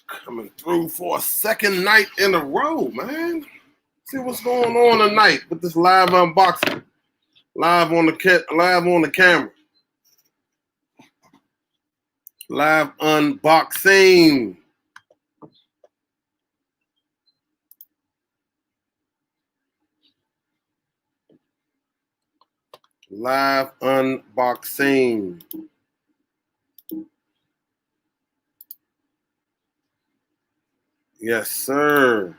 Coming through for a second night in a row, man. See what's going on tonight with this live unboxing. Live on the camera. Live unboxing. Live unboxing. Yes, sir.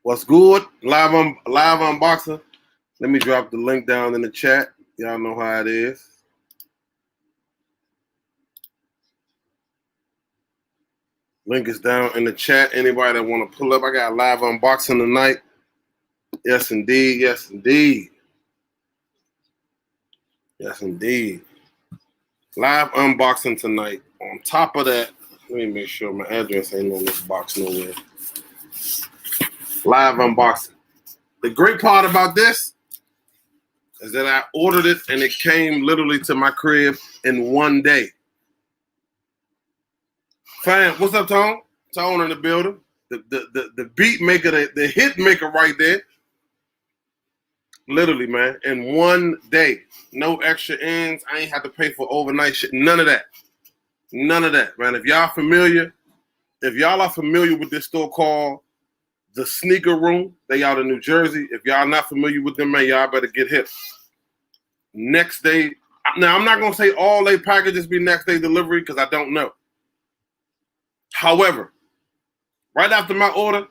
What's good? Live unboxing. Let me drop the link down in the chat. Y'all know how it is. Link is down in the chat. Anybody that want to pull up, I got live unboxing tonight. Yes, indeed. Yes, indeed. Yes, indeed. Live unboxing tonight. On top of that, let me make sure my address ain't on this box nowhere. Live unboxing. The great part about this is that I ordered it and it came literally to my crib in one day. Fam, what's up, Tone? Tone in the building. The beat maker, the hit maker right there. Literally, man, in one day. No extra ends. I ain't have to pay for overnight shit. None of that. None of that, man. If y'all are familiar with this store called The Sneaker Room, they out in New Jersey. If y'all not familiar with them, man, y'all better get hip. Next day. Now, I'm not going to say all their packages be next day delivery because I don't know. However, right after my order,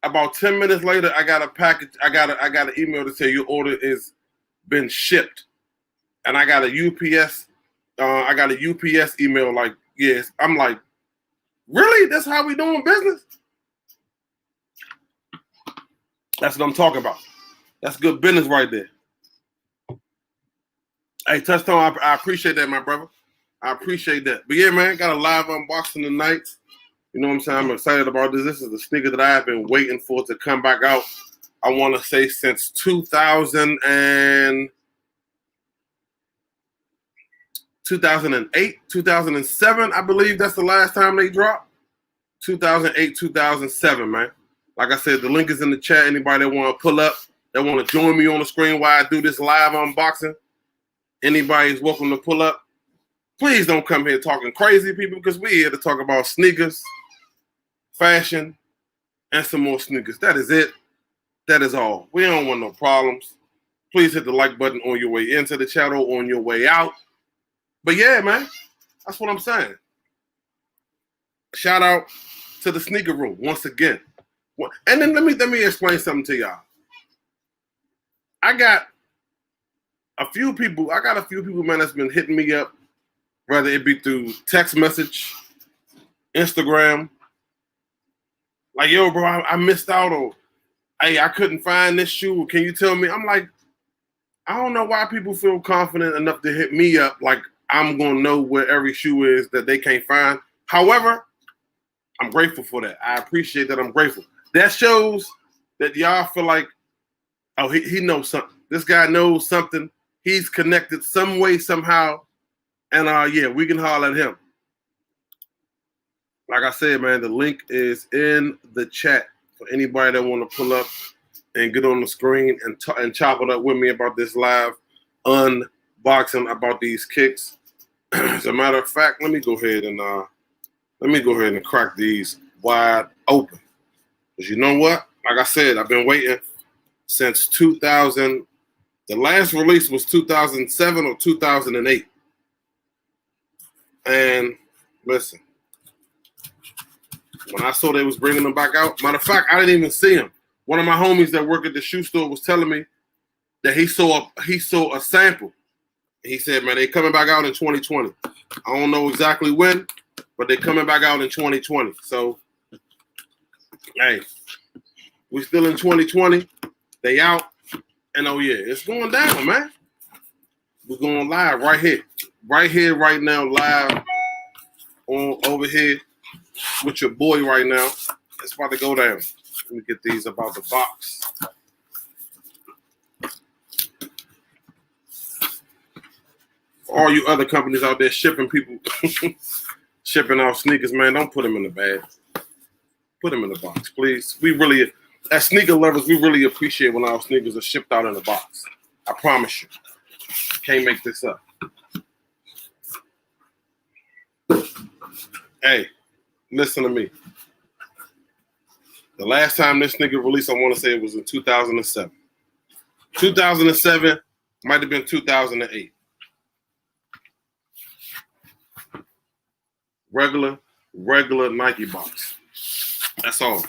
about 10 minutes later, I got a package. I got an email to say your order is been shipped, and I got a UPS. I got a UPS email like, yes. I'm like, really? That's how we doing business? That's what I'm talking about. That's good business right there. Hey, Touchstone, I appreciate that, my brother. I appreciate that. But yeah, man, got a live unboxing tonight. You know what I'm saying? I'm excited about this. This is the sneaker that I've been waiting for to come back out. I want to say since 2008, 2007, I believe that's the last time they dropped. 2008, 2007, man. Like I said, the link is in the chat. Anybody that want to pull up, that want to join me on the screen while I do this live unboxing, anybody's welcome to pull up. Please don't come here talking crazy, people, because we're here to talk about sneakers, fashion, and some more sneakers. That is it. That is all. We don't want no problems. Please hit the like button on your way into the channel, on your way out. But yeah, man, that's what I'm saying. Shout out to the Sneaker Room once again. And then let me explain something to y'all. I got a few people, man, that's been hitting me up, whether it be through text message, Instagram. Like, yo, bro, I missed out on, hey, I couldn't find this shoe. Can you tell me? I'm like, I don't know why people feel confident enough to hit me up like I'm going to know where every shoe is that they can't find. However, I'm grateful for that. I appreciate that. I'm grateful. That shows that y'all feel like, oh, he knows something. This guy knows something. He's connected some way, somehow. And yeah, we can holler at him. Like I said, man, the link is in the chat for anybody that want to pull up and get on the screen and chop it up with me about this live unboxing about these kicks. As a matter of fact, let me go ahead and crack these wide open. Because you know what? Like I said, I've been waiting since 2000. The last release was 2007 or 2008. And listen, when I saw they was bringing them back out, matter of fact, I didn't even see them. One of my homies that work at the shoe store was telling me that he saw a sample. He said, man, they coming back out in 2020. I don't know exactly when, but they're coming back out in 2020. So, hey, we still in 2020. They out. And oh, yeah, it's going down, man. We're going live right here, right now, live over here with your boy right now. It's about to go down. Let me get these about the box. For all you other companies out there shipping people, shipping out sneakers, man, don't put them in the bag. Put them in the box, please. We really, as sneaker lovers, we really appreciate when our sneakers are shipped out in the box. I promise you. Can't make this up. Hey, listen to me. The last time this sneaker released, I want to say it was in 2007. 2007 might have been 2008. Regular Nike box. That's all.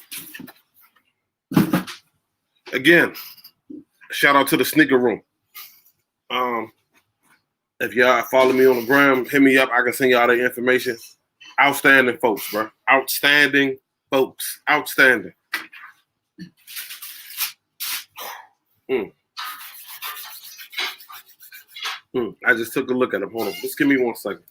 Again, shout out to the sneaker room. If y'all follow me on the gram, hit me up. I can send y'all the information. Outstanding folks, bro. Outstanding folks. Outstanding. I just took a look at them. Hold on. Just give me 1 second.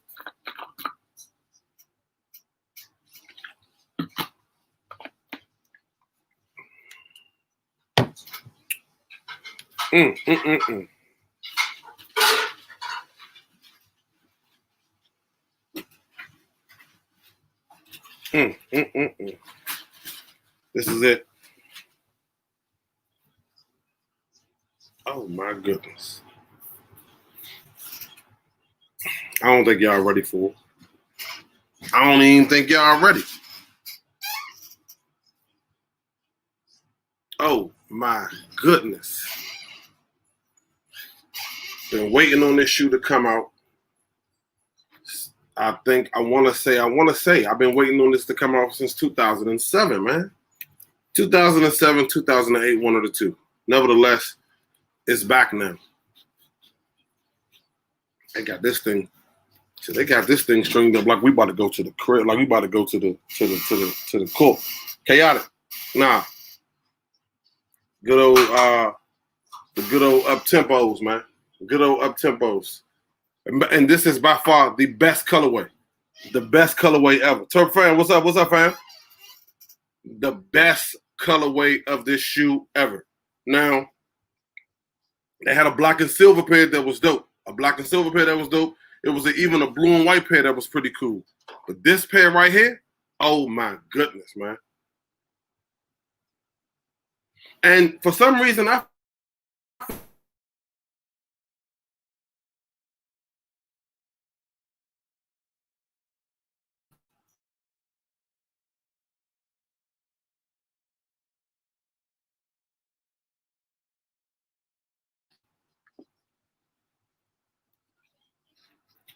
This is it. Oh my goodness. I don't think y'all ready for it. I don't even think y'all ready. Oh my goodness. Been waiting on this shoe to come out. I want to say, I've been waiting on this to come out since 2007, man. 2007, 2008, one of the two. Nevertheless, it's back now. They got this thing. So they got this thing stringed up like we about to go to the crib, like we about to go to the court. Chaotic. Nah. Good old the good old up tempos, man. Good old up tempos. And this is by far the best colorway. The best colorway ever. Turf fam, what's up? What's up, fam? The best colorway of this shoe ever. Now, they had a black and silver pair that was dope. It was even a blue and white pair that was pretty cool. But this pair right here, oh my goodness, man. And for some reason, I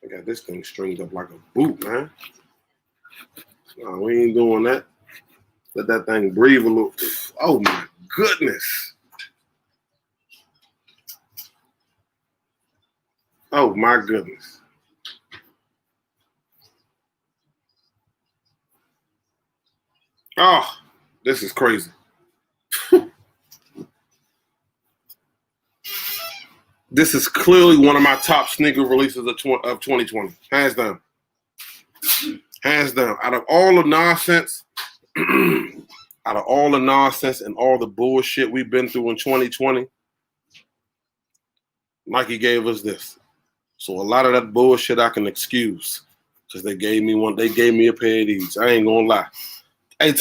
got this thing stringed up like a boot, man. No, we ain't doing that. Let that thing breathe a little. Oh my goodness. Oh my goodness. Oh, this is crazy. This is clearly one of my top sneaker releases of 2020. Hands down. Hands down. Out of all the nonsense, and all the bullshit we've been through in 2020, Nike gave us this. So a lot of that bullshit I can excuse because they gave me one. They gave me a pair of these. I ain't gonna lie. Hey,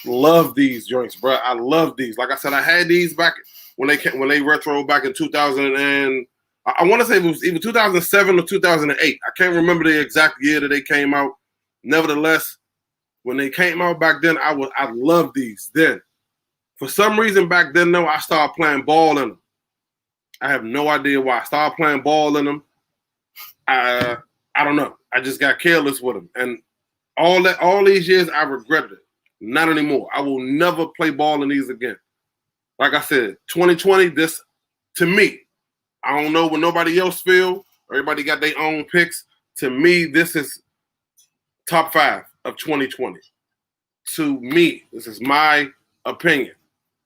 love these joints, bro. I love these. Like I said, I had these back when they retro back in 2000 and I want to say it was either 2007 or 2008. I can't remember the exact year that they came out. Nevertheless, when they came out back then, I loved these then. For some reason back then, though, I started playing ball in them. I have no idea why. I started playing ball in them. I don't know. I just got careless with them. And all these years, I regretted it. Not anymore. I will never play ball in these again. Like I said, 2020, this, to me, I don't know what nobody else feel. Everybody got their own picks. To me, this is top 5 of 2020. To me, this is my opinion.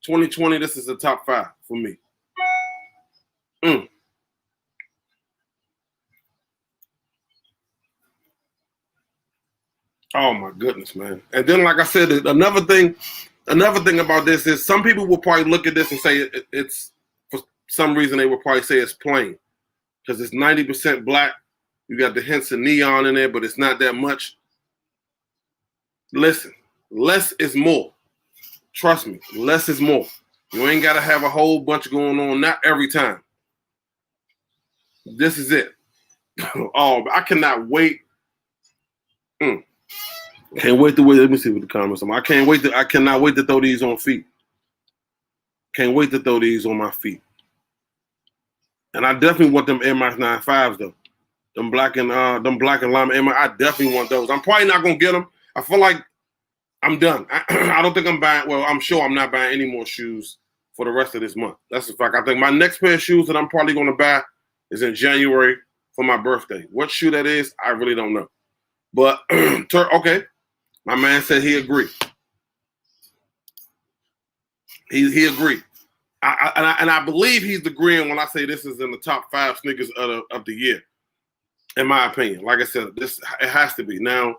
2020, this is the top 5 for me. Oh my goodness, man. And then, like I said, another thing about this is some people will probably look at this and say it's for some reason they will probably say it's plain because it's 90% black. You got the hints of neon in there, but it's not that much. Listen, Less is more. Trust me, less is more. You ain't got to have a whole bunch going on, not every time. This is it. Oh, I cannot wait. Can't wait to wait. Let me see what the comments are. I cannot wait to throw these on feet. Can't wait to throw these on my feet. And I definitely want them Air Max 95s though. Them black and lime Air Max. I definitely want those. I'm probably not gonna get them. I feel like I'm done. I don't think I'm buying. Well, I'm sure I'm not buying any more shoes for the rest of this month. That's the fact. I think my next pair of shoes that I'm probably gonna buy is in January for my birthday. What shoe that is, I really don't know. But okay, my man said he agreed. He agreed. I believe he's agreeing when I say this is in the top 5 sneakers of the year, in my opinion. Like I said, it has to be. Now,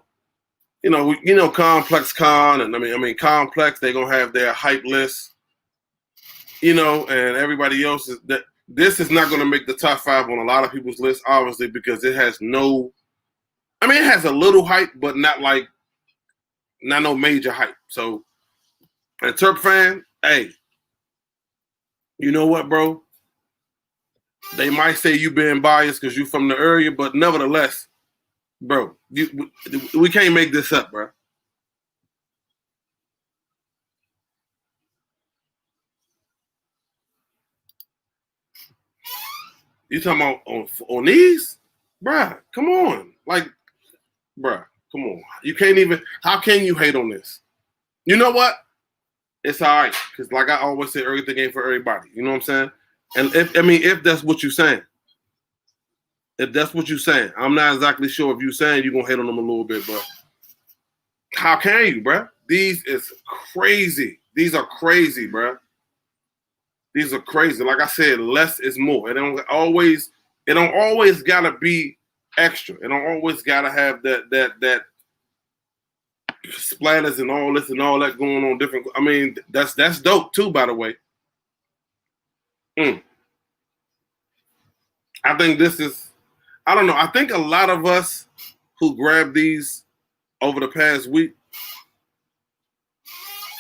Complex Con, and I mean Complex, they're gonna have their hype list, and everybody else is that. This is not gonna make the top 5 on a lot of people's list, obviously, because it has no. I mean, it has a little hype, but not no major hype. So, a Terp fan, hey, you know what, bro? They might say you being biased because you from the area, but nevertheless, bro, we can't make this up, bro. You talking about on these? Bruh, come on. Bruh, come on. You can't even, how can you hate on this? You know what? It's all right. Because like I always say, everything ain't for everybody. You know what I'm saying? And if that's what you're saying. If that's what you're saying. I'm not exactly sure if you're saying you're going to hate on them a little bit, but how can you, bruh? These is crazy. These are crazy, bruh. These are crazy. Like I said, less is more. It don't always gotta be extra. It don't always gotta have that splatters and all this and all that going on different. I mean, that's dope too, by the way. I think this is, I don't know. I think a lot of us who grabbed these over the past week.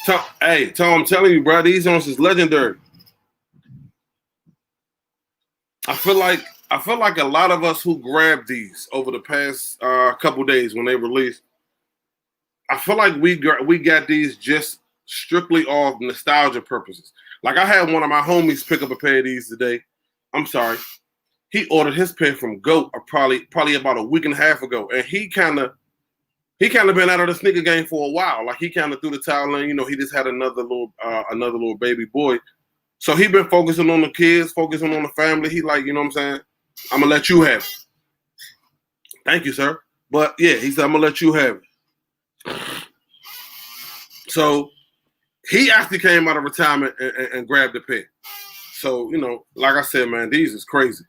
Tom, I'm telling you, bro, these ones is legendary. I feel like a lot of us who grabbed these over the past couple days when they released, I feel like we got these just strictly off nostalgia purposes. Like I had one of my homies pick up a pair of these today. I'm sorry. He ordered his pair from GOAT probably about a week and a half ago. And he kind of been out of the sneaker game for a while. Like he kind of threw the towel in, he just had another little baby boy. So he been focusing on the kids, focusing on the family. He like, you know what I'm saying? I'm gonna let you have it. Thank you, sir. But yeah, he said, I'm gonna let you have it. So he actually came out of retirement and grabbed the pair. So, like I said, man, these is crazy.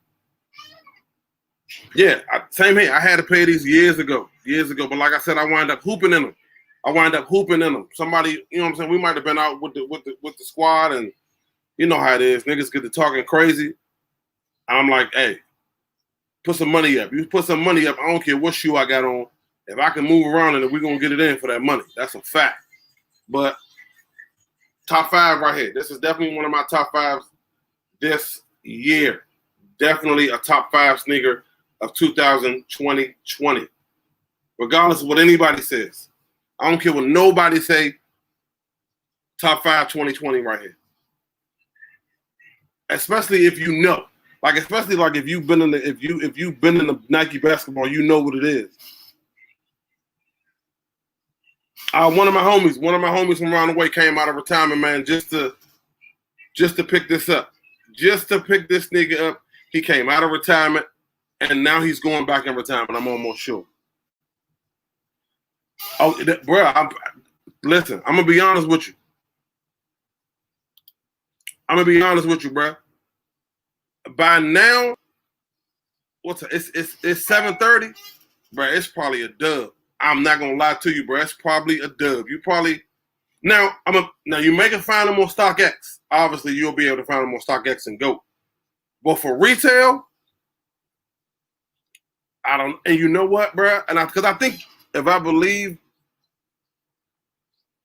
Yeah, same here. I had a pair of these years ago. But like I said, I wind up hooping in them. Somebody, you know what I'm saying? We might have been out with the squad, and you know how it is. Niggas get to talking crazy. I'm like, hey, put some money up. You put some money up. I don't care what shoe I got on. If I can move around in it, we're going to get it in for that money. That's a fact. But top 5 right here. This is definitely one of my top 5s this year. Definitely a top 5 sneaker of 2020. Regardless of what anybody says. I don't care what nobody say. Top 5 2020 right here. Especially if you know. Especially if you've been in the Nike basketball, you know what it is. One of my homies from around the way came out of retirement, man, just to pick this up. Just to pick this nigga up. He came out of retirement, and now he's going back in retirement. I'm almost sure. Oh, bro, listen, I'm going to be honest with you. Bro. By now, it's 7:30, bro. It's probably a dub. I'm not gonna lie to you, bro. It's probably a dub. Now you may can find them on StockX. Obviously, you'll be able to find them on StockX and GOAT. But for retail, I don't. And you know what, bro? And because I think if I believe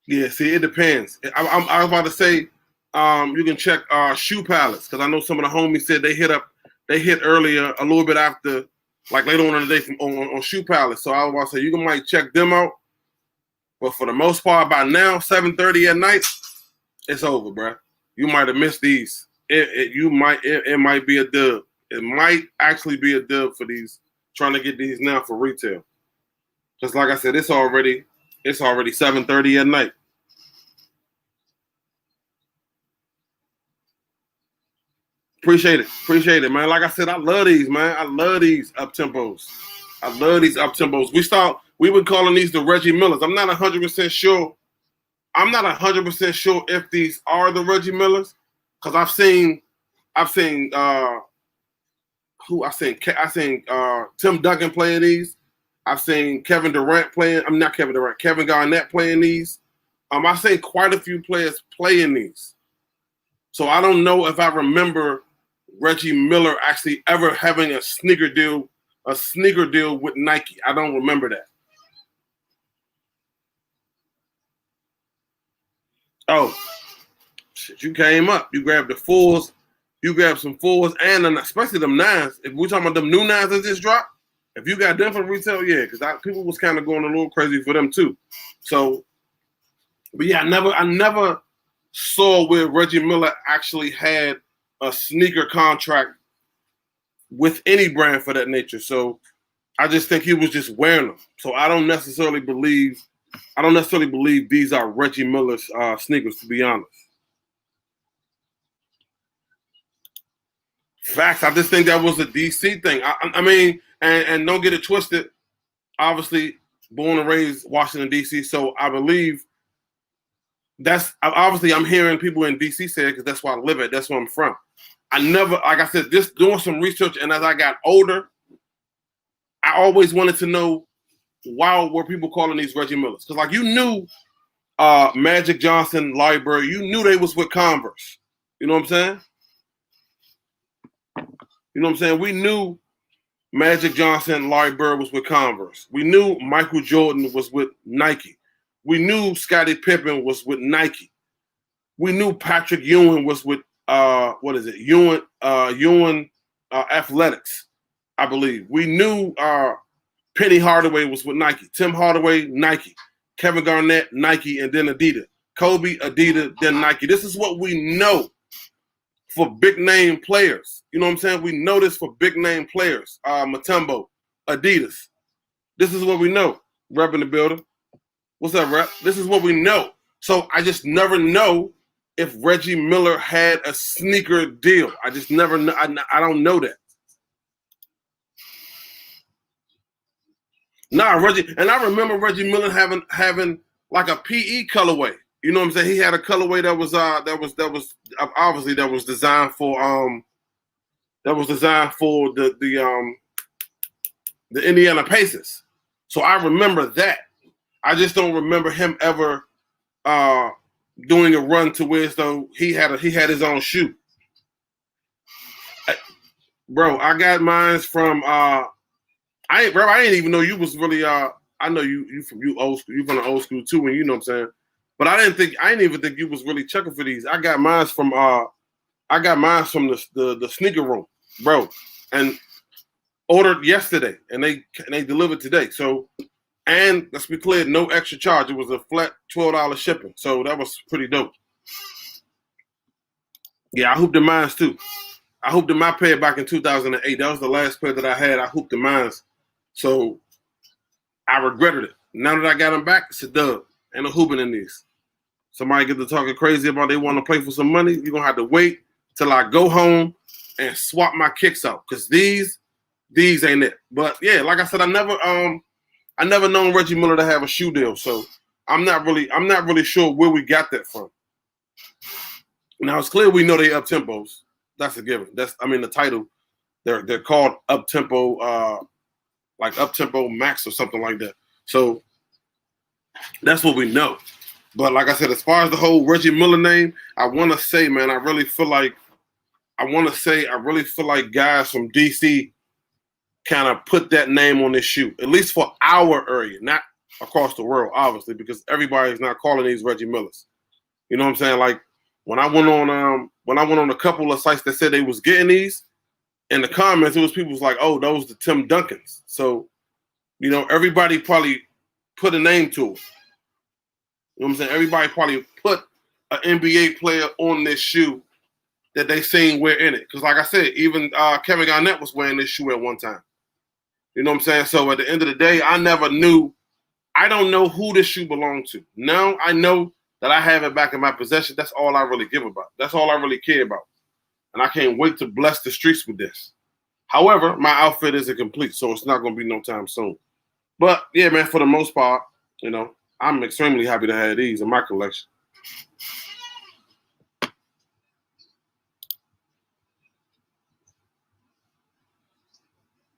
Yeah, see, it depends. I was about to say, you can check Shoe Palace because I know some of the homies said they hit earlier a little bit after, like later on in the day on Shoe Palace. So I was about to say you might check them out, but for the most part, by now 7:30 at night, it's over, bro. You might have missed these. It might be a dub. It might actually be a dub for these trying to get these now for retail. Just like I said, it's already 7:30 at night. Appreciate it, man. Like I said, I love these, man. I love these up tempos. We've been calling these the Reggie Millers. I'm not 100% sure. I'm not 100% sure if these are the Reggie Millers, because I've seen Tim Duncan playing these. I've seen Kevin Garnett playing these. I've seen quite a few players playing these. So I don't know if I remember Reggie Miller actually ever having a sneaker deal with Nike. I don't remember that. Oh, shit, you came up. You grabbed the fours. You grabbed some fours and especially them nines. If we're talking about them new nines that just dropped, if you got them for retail, yeah, because people was kind of going a little crazy for them too. So, but yeah, I never saw where Reggie Miller actually had a sneaker contract with any brand for that nature. So I just think he was just wearing them. So I don't necessarily believe these are Reggie Miller's sneakers, to be honest. Facts. I just think that was a DC thing. I mean, and don't get it twisted. Obviously, born and raised Washington D.C. So I believe I'm hearing people in D.C. say it because that's where I live at. That's where I'm from. I never, like I said, just doing some research, and as I got older, I always wanted to know why were people calling these Reggie Millers? Because like you knew Magic Johnson, Larry Bird, you knew they was with Converse. You know what I'm saying? We knew Magic Johnson, Larry Bird was with Converse. We knew Michael Jordan was with Nike. We knew Scottie Pippen was with Nike. We knew Patrick Ewing was with Ewing Athletics, I believe. We knew Penny Hardaway was with Nike. Tim Hardaway, Nike. Kevin Garnett, Nike, and then Adidas. Kobe, Adidas, then Nike. This is what we know for big name players. You know what I'm saying? We know this for big name players. Mutombo, Adidas. This is what we know. Rep in the building. What's up, Rep? This is what we know. So I just never know if Reggie Miller had a sneaker deal. I just never know. I don't know that. Nah, Reggie, and I remember Reggie Miller having like a PE colorway. You know what I'm saying? He had a colorway that was obviously that was designed for the Indiana Pacers. So I remember that. I just don't remember him ever doing a run to where as though he had his own shoe. Bro, I got mine from I didn't even know you was really I know you from old school, you from the old school too, and you know what I'm saying. But I didn't even think you was really checking for these. I got mine from the sneaker room, bro, and ordered yesterday, and they delivered today. So, and let's be clear, no extra charge. It was a flat $12 shipping, so that was pretty dope. Yeah, I hooped in mines too. I hooped in my pair back in 2008. That was the last pair that I had. I hooped in mines, so I regretted it. Now that I got them back, it's a dub. Ain't no hooping in these. Somebody get to talking crazy about they want to play for some money, you're going to have to wait till I go home and swap my kicks out because these ain't it. But, yeah, like I said, I never known Reggie Miller to have a shoe deal, so I'm not really sure where we got that from. Now, it's clear we know they up-tempos. That's a given. The title, they're called up-tempo, like up-tempo max or something like that. So that's what we know. But like I said, as far as the whole Reggie Miller name, I want to say, man, I really feel like guys from DC kind of put that name on this shoe, at least for our area. Not across the world, obviously, because everybody's not calling these Reggie Millers. You know what I'm saying? Like when I went on a couple of sites that said they was getting these, in the comments, it was people was like, "Oh, those the Tim Duncans." So, you know, everybody probably put a name to it. You know what I'm saying? Everybody probably put an NBA player on this shoe that they seen wear in it. Because, like I said, even Kevin Garnett was wearing this shoe at one time. You know what I'm saying? So at the end of the day, I never knew. I don't know who this shoe belonged to. Now I know that I have it back in my possession. That's all I really give about. That's all I really care about. And I can't wait to bless the streets with this. However, my outfit isn't complete, so it's not going to be no time soon. But yeah, man, for the most part, you know, I'm extremely happy to have these in my collection.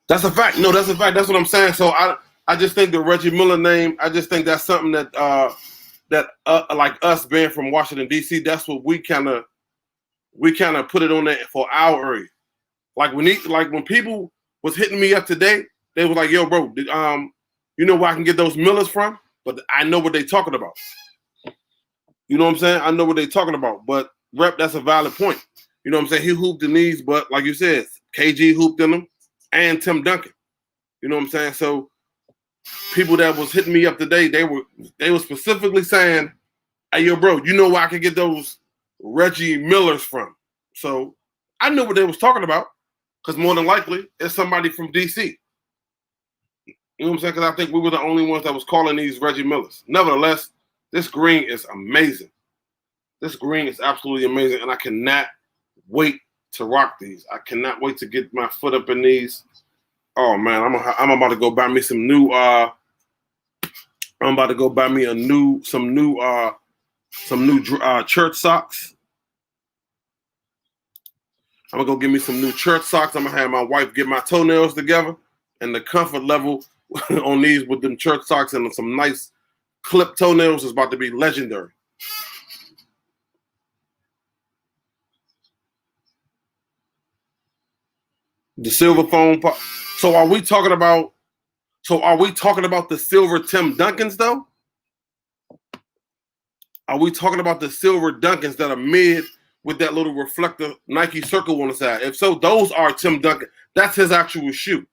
That's a fact. No, that's a fact. That's what I'm saying. So I just think the Reggie Miller name, I just think that's something that like us being from Washington D.C., that's what we kind of put it on there for our area. Like when people was hitting me up today, they was like, "Yo, bro, you know where I can get those Millers from?" But I know what they talking about. You know what I'm saying? I know what they talking about. But Rep, that's a valid point. You know what I'm saying? He hooped in these, but like you said, KG hooped in them, and Tim Duncan. You know what I'm saying? So people that was hitting me up today, they were specifically saying, "Hey, yo, bro, you know where I can get those Reggie Millers from?" So I knew what they was talking about, because more than likely it's somebody from DC. You know what I'm saying? Because I think we were the only ones that was calling these Reggie Millers. Nevertheless, this green is amazing. This green is absolutely amazing, and I cannot wait to rock these. I cannot wait to get my foot up in these. Oh man, I'm about to go buy me some new. I'm about to go buy me some new church socks. I'm gonna go get me some new church socks. I'm gonna have my wife get my toenails together, and the comfort level on these with them church socks and some nice clipped toenails is about to be legendary. The silver foam. So are we talking about? So are we talking about the silver Tim Duncans though? Are we talking about the silver Duncans that are mid with that little reflector Nike circle on the side? If so, those are Tim Duncan. That's his actual shoe.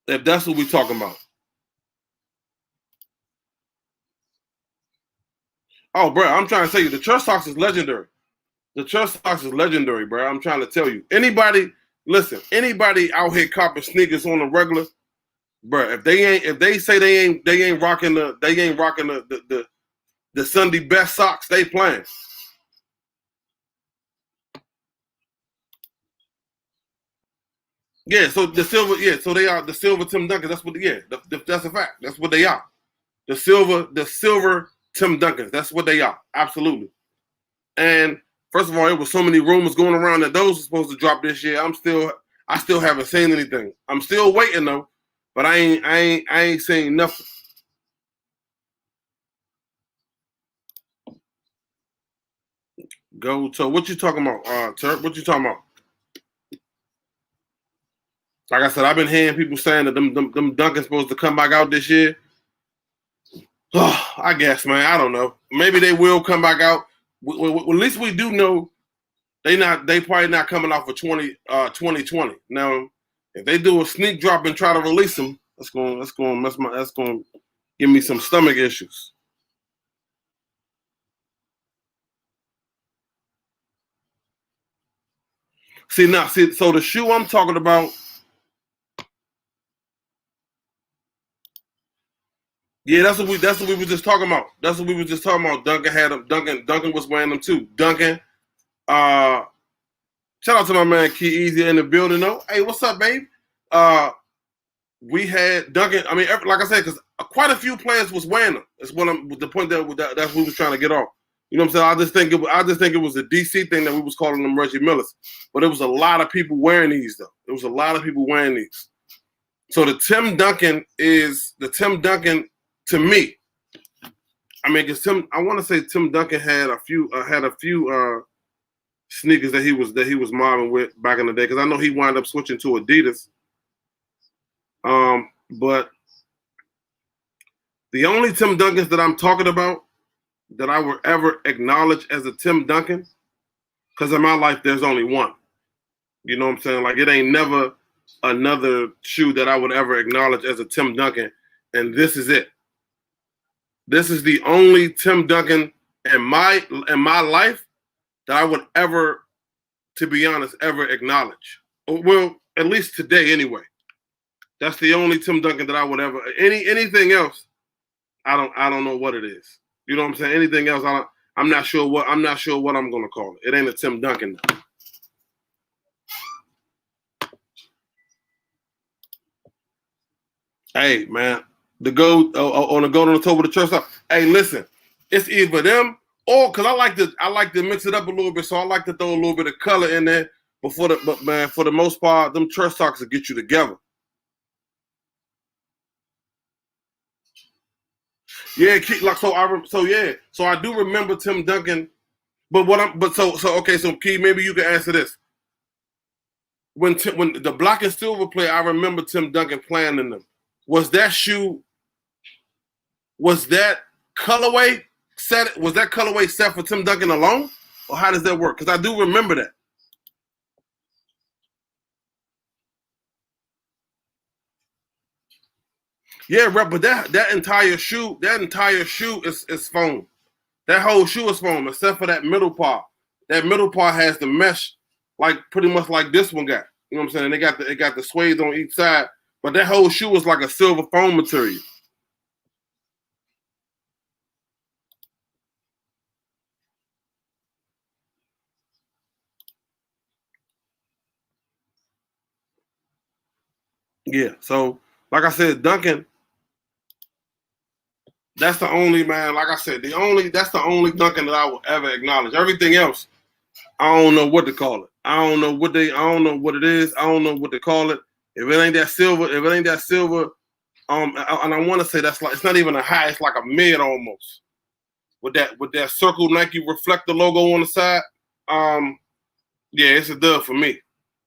If that's what we're talking about. Oh, bro, I'm trying to tell you, the church socks is legendary. The church socks is legendary, bro. I'm trying to tell you. Anybody out here copping sneakers on the regular, bro. If they say they ain't rocking the Sunday best socks, they playing. Yeah, so the silver, yeah, so they are the silver Tim Duncans. That's what, yeah, that's a fact. That's what they are. The silver Tim Duncans. That's what they are. Absolutely. And first of all, it was so many rumors going around that those are supposed to drop this year. I still haven't seen anything. I'm still waiting though, but I ain't seen nothing. Go to what you talking about, Turk? What you talking about? Like I said, I've been hearing people saying that them Duncans supposed to come back out this year. Oh, I guess, man. I don't know. Maybe they will come back out. At least we do know they probably not coming out for 2020. Now, if they do a sneak drop and try to release them, that's going to give me some stomach issues. So the shoe I'm talking about, yeah, that's what we were just talking about. That's what we were just talking about. Duncan had them. Duncan was wearing them too. Duncan, uh, shout out to my man Key Easy in the building though. Hey, what's up, babe? Uh, we had Duncan. I mean, like I said, because quite a few players was wearing them. That's what I'm the point that's what we was trying to get off. You know what I'm saying? I just think it was a DC thing that we was calling them Reggie Millers, but it was a lot of people wearing these though. It was a lot of people wearing these. So the Tim Duncan to me. I mean, because I want to say Tim Duncan had a few sneakers that he was mobbing with back in the day. Because I know he wound up switching to Adidas. But The only Tim Duncans that I'm talking about that I would ever acknowledge as a Tim Duncan, because in my life there's only one. You know what I'm saying? Like it ain't never another shoe that I would ever acknowledge as a Tim Duncan, and this is it. This is the only Tim Duncan in my life that I would ever, to be honest, ever acknowledge. Well, at least today anyway. That's the only Tim Duncan that I would ever anything else. I don't know what it is. You know what I'm saying? Anything else, I'm not sure what I'm gonna call it. It ain't a Tim Duncan though. Hey man, the gold on the gold on the toe with the church stuff. Hey, listen, it's either them or because I like to mix it up a little bit, so I like to throw a little bit of color in there. But man, for the most part, them church socks will get you together. Yeah, so I do remember Tim Duncan. So Key, maybe you can answer this. When the black and silver play, I remember Tim Duncan playing in them. Was that colorway set? Was that colorway set for Tim Duncan alone, or how does that work? Because I do remember that. Yeah, but that entire shoe is foam. That whole shoe is foam, except for that middle part. That middle part has the mesh, like pretty much like this one got. You know what I'm saying? They got the suede on each side, but that whole shoe is like a silver foam material. Yeah. So, like I said, Duncan. That's the only man. Like I said, that's the only Duncan that I will ever acknowledge. Everything else, I don't know what to call it. I don't know what it is. I don't know what to call it. If it ain't that silver, and I want to say that's like it's not even a high. It's like a mid almost. With that circle Nike reflector logo on the side. Yeah, it's a dub for me.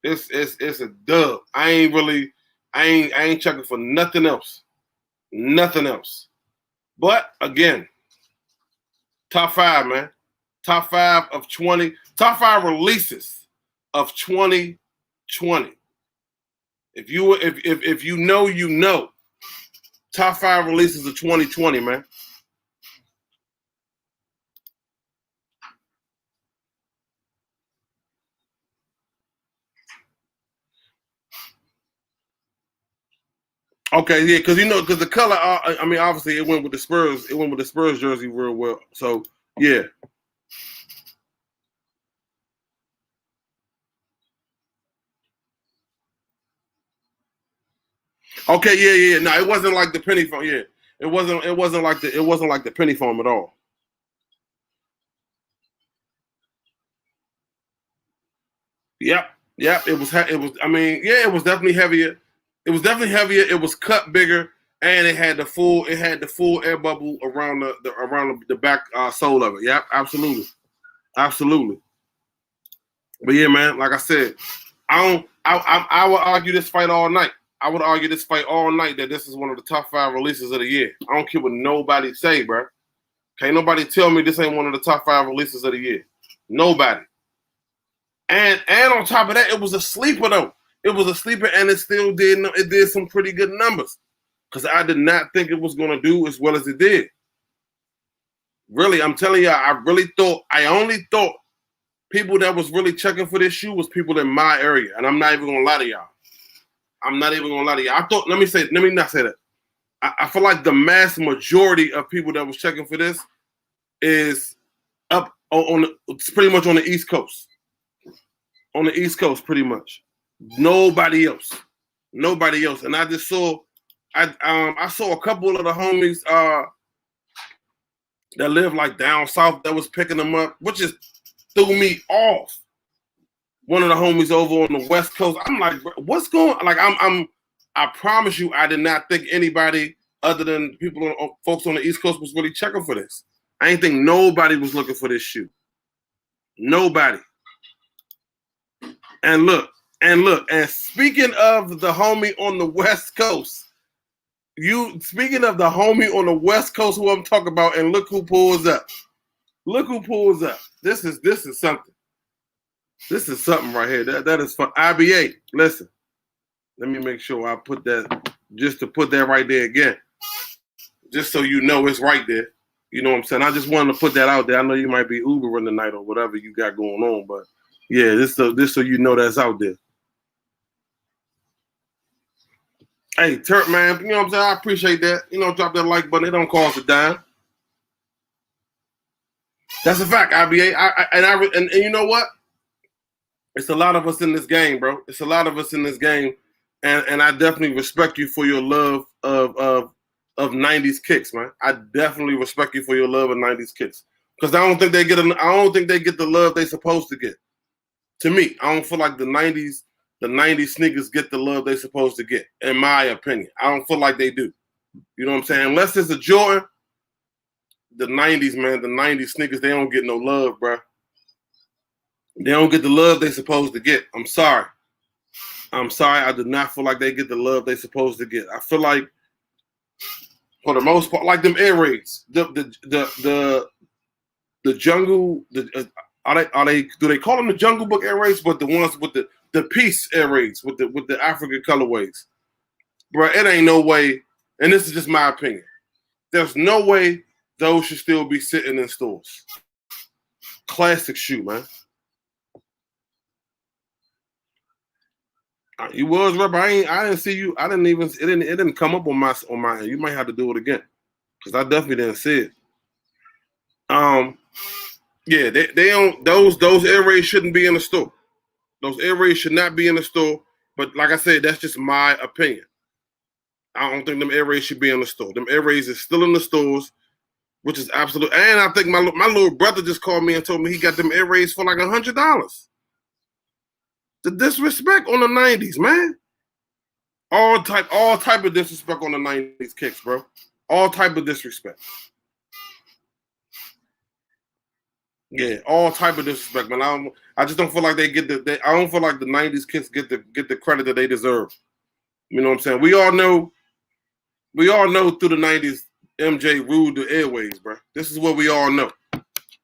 It's a dub. I ain't checking for nothing else. Nothing else. But again, top 5, man. Top 5 of 20. Top 5 releases of 2020. If you know, you know. Top 5 releases of 2020, man. Okay, yeah, because the color. I mean, obviously, it went with the Spurs. It went with the Spurs jersey real well. So yeah. Okay, yeah. No, it wasn't like the penny foam. Yeah, it wasn't like the penny foam at all. Yep. It was. I mean, yeah, it was definitely heavier. It was definitely heavier. It was cut bigger, and it had the full air bubble around the back sole of it. Yep, absolutely. But yeah, man, like I said, I would argue this fight all night. I would argue this fight all night that this is one of the top 5 releases of the year. I don't care what nobody say, bro. Can't nobody tell me this ain't one of the top 5 releases of the year. Nobody. And on top of that, it was a sleeper though. It was a sleeper, and it did some pretty good numbers. Because I did not think it was gonna do as well as it did. Really, I'm telling you, I only thought people that was really checking for this shoe was people in my area. And I'm not even gonna lie to y'all. I thought, let me not say that. I feel like the mass majority of people that was checking for this is up it's pretty much on the East Coast. On the East Coast, pretty much. Nobody else. And I just saw I saw a couple of the homies that live like down south that was picking them up, which just threw me off. One of the homies over on the West Coast. I'm like, what's going on? Like, I promise you, I did not think anybody other than folks on the East Coast was really checking for this. I ain't think nobody was looking for this shoe. Nobody. And look, and speaking of the homie on the West Coast, You speaking of the homie on the West Coast who I'm talking about, and look who pulls up. Look who pulls up. This is something. This is something right here. That is for IBA. Listen, let me make sure I put that, just to put that right there again. Just so you know it's right there. You know what I'm saying? I just wanted to put that out there. I know you might be Ubering tonight or whatever you got going on, but yeah, this so you know that's out there. Hey, Turk, man, you know what I'm saying? I appreciate that. You know, drop that like button. It don't cost a dime. That's a fact, IBA. And you know what? It's a lot of us in this game, bro. It's a lot of us in this game, and I definitely respect you for your love of 90s kicks, man. I definitely respect you for your love of 90s kicks, because I don't think they get the love they supposed to get. To me, I don't feel like the 90s sneakers get the love they supposed to get, in my opinion. I don't feel like they do. You know what I'm saying? Unless it's a Jordan, the 90s, man, the 90s sneakers, they don't get no love, bro. They don't get the love they supposed to get. I'm sorry. I do not feel like they get the love they supposed to get. I feel like, for the most part, like them Air Raids, the jungle, are they do they call them the Jungle Book Air Raids? But the ones with the Peace Air Raids with the African colorways, bro, it ain't no way. And this is just my opinion. There's no way those should still be sitting in stores. Classic shoe, man. You was rapper. I didn't see you. I didn't even. It didn't come up on my. You might have to do it again, because I definitely didn't see it. Yeah, they don't. Those Air Raids shouldn't be in the store. Those Air Raids should not be in the store. But like I said, that's just my opinion. I don't think them Air Raids should be in the store. Them Air Raids is still in the stores, which is absolute. And I think my little brother just called me and told me he got them Air Raids for like $100. The disrespect on the 90s, man. All type of disrespect on the 90s kicks, bro. All type of disrespect. Yeah, all type of disrespect, man. I just don't feel like they get I don't feel like the 90s kicks get the credit that they deserve. You know what I'm saying? We all know through the 90s, MJ ruled the airways, bro. This is what we all know.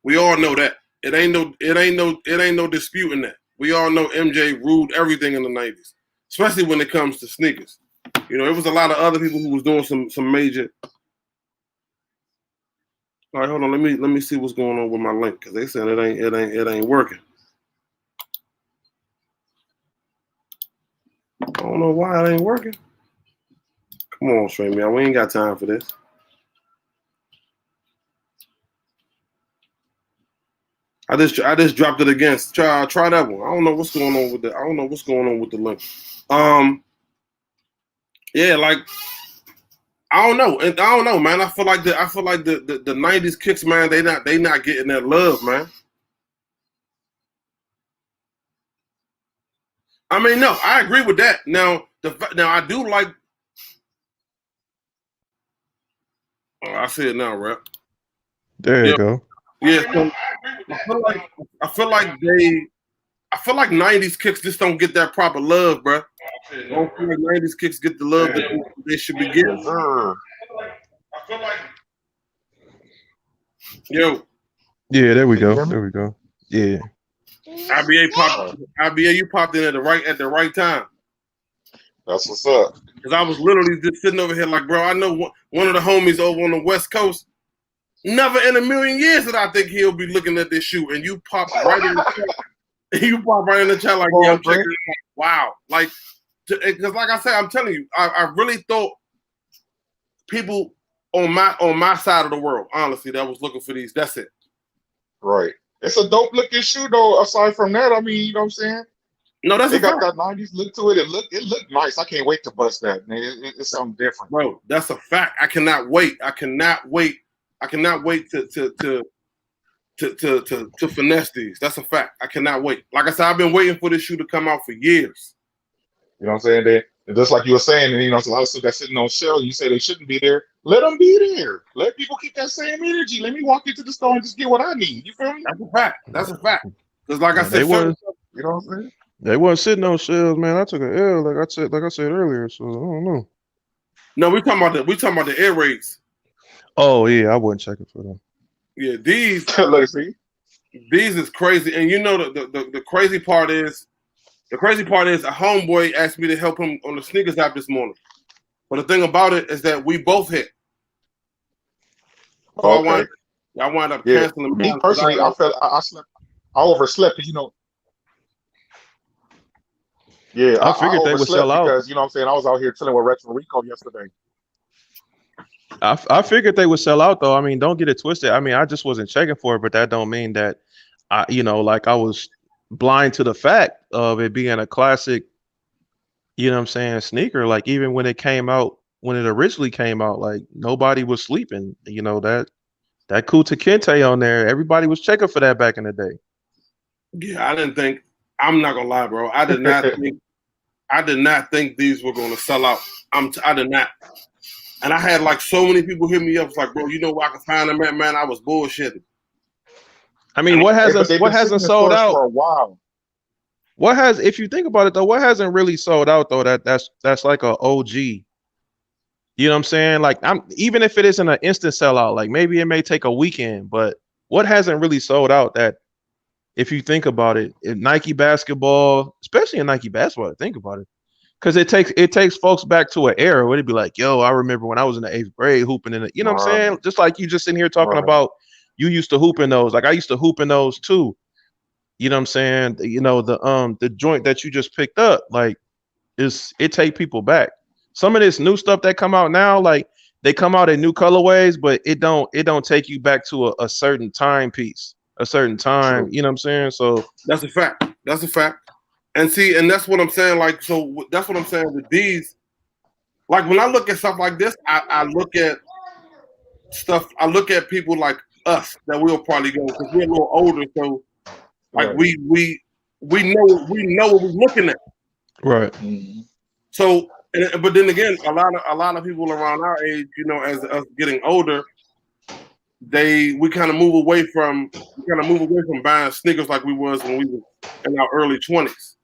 We all know that. It ain't no disputing that. We all know MJ ruled everything in the 90s, especially when it comes to sneakers. You know, it was a lot of other people who was doing some major. All right, hold on. Let me see what's going on with my link, because they said it ain't working. I don't know why it ain't working. Come on, Straight Man. We ain't got time for this. I just dropped it again. Try that one. I don't know what's going on with the link. Yeah, like I don't know, man. I feel like the 90s kicks, man, they not getting that love, man. I mean, no, I agree with that. Now I do like. Oh, I see it now, rep. There you go. Yeah, so I feel like 90s kicks just don't get that proper love, bro. I don't feel like 90s kicks get the love that they should be getting. I feel like, yo. Yeah, there we go. There we go. Yeah. IBA, you popped in at the right time. That's what's up. Because I was literally just sitting over here like, bro, I know one of the homies over on the West Coast. Never in a million years that I think he'll be looking at this shoe, and you pop right in the chat. You pop right in the chat like, yeah, I'm checking it out. Wow, like, because like I said, I'm telling you, I really thought people on my side of the world, honestly, that was looking for these. That's it. Right. It's a dope looking shoe though. Aside from that, I mean, you know what I'm saying? No, that's it got that 90s look to it. It looked nice. I can't wait to bust that, man. It's something different, bro. That's a fact. I cannot wait to finesse these. That's a fact. I cannot wait. Like I said, I've been waiting for this shoe to come out for years. You know what I'm saying? Just like you were saying, and you know, it's a lot of stuff that's sitting on shelves. You say they shouldn't be there. Let them be there. Let people keep that same energy. Let me walk into the store and just get what I need. You feel me? That's a fact. Because like I said, you know what I'm saying? They wasn't sitting on shelves, man. I took an L, like I said earlier. So I don't know. No, we talking about the air raids. Oh yeah, I wasn't checking for them. Yeah, these Let's see. is crazy. And you know the crazy part is a homeboy asked me to help him on the sneakers app this morning. But the thing about it is that we both hit. So Okay. I wound up Yeah. canceling. Me personally, I slept. I overslept. You know. Yeah, I figured they would overslept sell out. because you know what I'm saying. I was out here chilling with Retro Rico yesterday. I figured they would sell out though. I mean, don't get it twisted. I mean, I just wasn't checking for it, but that don't mean that like I was blind to the fact of it being a classic, you know what I'm saying, sneaker. Like even when it came out, when it originally came out, like nobody was sleeping. You know, that Kuta Kente on there, everybody was checking for that back in the day. Yeah, I didn't think. I'm not gonna lie, bro. I did not think. I did not think these were gonna sell out. I did not. And I had like so many people hit me up. It's like, bro, you know where I can find them at, man? I was bullshitting. I mean, what hasn't sold out for a while? What has, if you think about it though, what hasn't really sold out though? That's like a OG. You know what I'm saying? Like even if it isn't an instant sellout, like maybe it may take a weekend, but what hasn't really sold out that, if you think about it, in Nike basketball, especially in Nike basketball, think about it. Because it takes folks back to an era where they'd be like, yo, I remember when I was in the 8th grade hooping in it. You know what I'm saying? Just like you just sitting here talking about you used to hoop in those. Like I used to hoop in those too. You know what I'm saying? You know, the joint that you just picked up, like it take people back. Some of this new stuff that come out now, like they come out in new colorways, but it don't take you back to a certain timepiece, a certain time. True. You know what I'm saying? So that's a fact. That's a fact. And see, and that's what I'm saying. Like, so that's what I'm saying with these. Like when I look at stuff like this, I look at stuff. I look at people like us that we'll probably go because we're a little older. So, like we know what we're looking at. Right. Mm-hmm. So, but then again, a lot of people around our age, you know, as us getting older, we kind of move away from buying sneakers like we was when we were in our early 20s.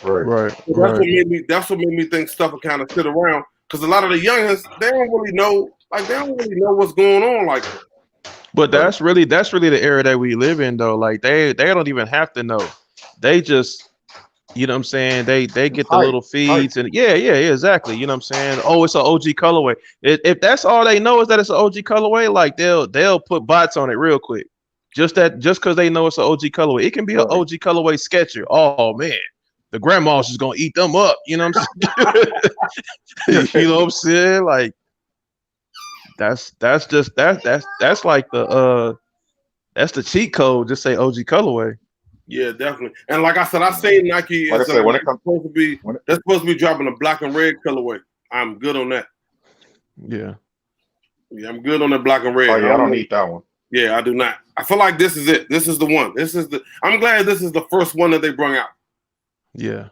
Right. So that's what made me think stuff will kind of sit around because a lot of the youngins they don't really know what's going on like that. But that's really the era that we live in though. Like they don't even have to know. They just, you know what I'm saying, they get the little feeds and yeah, exactly. You know what I'm saying? Oh, it's an OG colorway. If that's all they know is that it's an OG colorway, like they'll put bots on it real quick. Just because they know it's an OG colorway. It can be an OG colorway sketcher. Oh man. The grandma's just gonna eat them up, you know what I'm saying? You know what I'm saying? Like that's like that's the cheat code. Just say OG colorway. Yeah, definitely. And like I said, I say Nike is when it comes they're supposed to be dropping a black and red colorway. I'm good on that. Yeah, I'm good on the black and red. Oh yeah, I don't need that one. Yeah, I do not. I feel like this is it. This is the one. I'm glad this is the first one that they brought out. Yeah,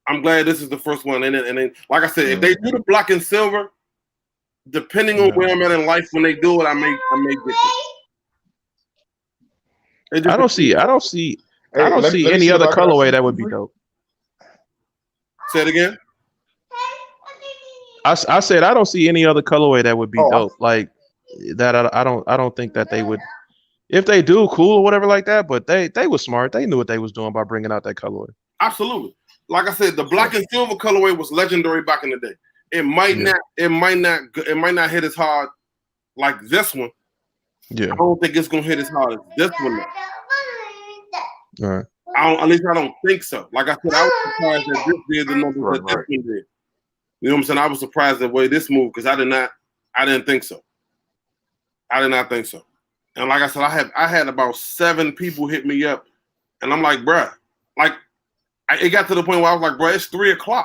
I'm glad this is the first one. And then like I said, if they do the black and silver, depending on where I'm at in life when they do it, I may get it. I don't see any other colorway that would be dope. Say it again. I said I don't see any other colorway that would be dope like that. I don't think that they would. If they do, cool or whatever like that. But they were smart. They knew what they was doing by bringing out that colorway. Absolutely. Like I said, the black and silver colorway was legendary back in the day. It might not hit as hard like this one. Yeah. I don't think it's gonna hit as hard as this one. All right. At least I don't think so. Like I said, I was surprised that this did the numbers that this one did. You know what I'm saying? I was surprised the way this moved because I didn't think so. I did not think so. And like I said, I had about 7 people hit me up, and I'm like, bruh, like it got to the point where I was like, bruh, it's 3:00.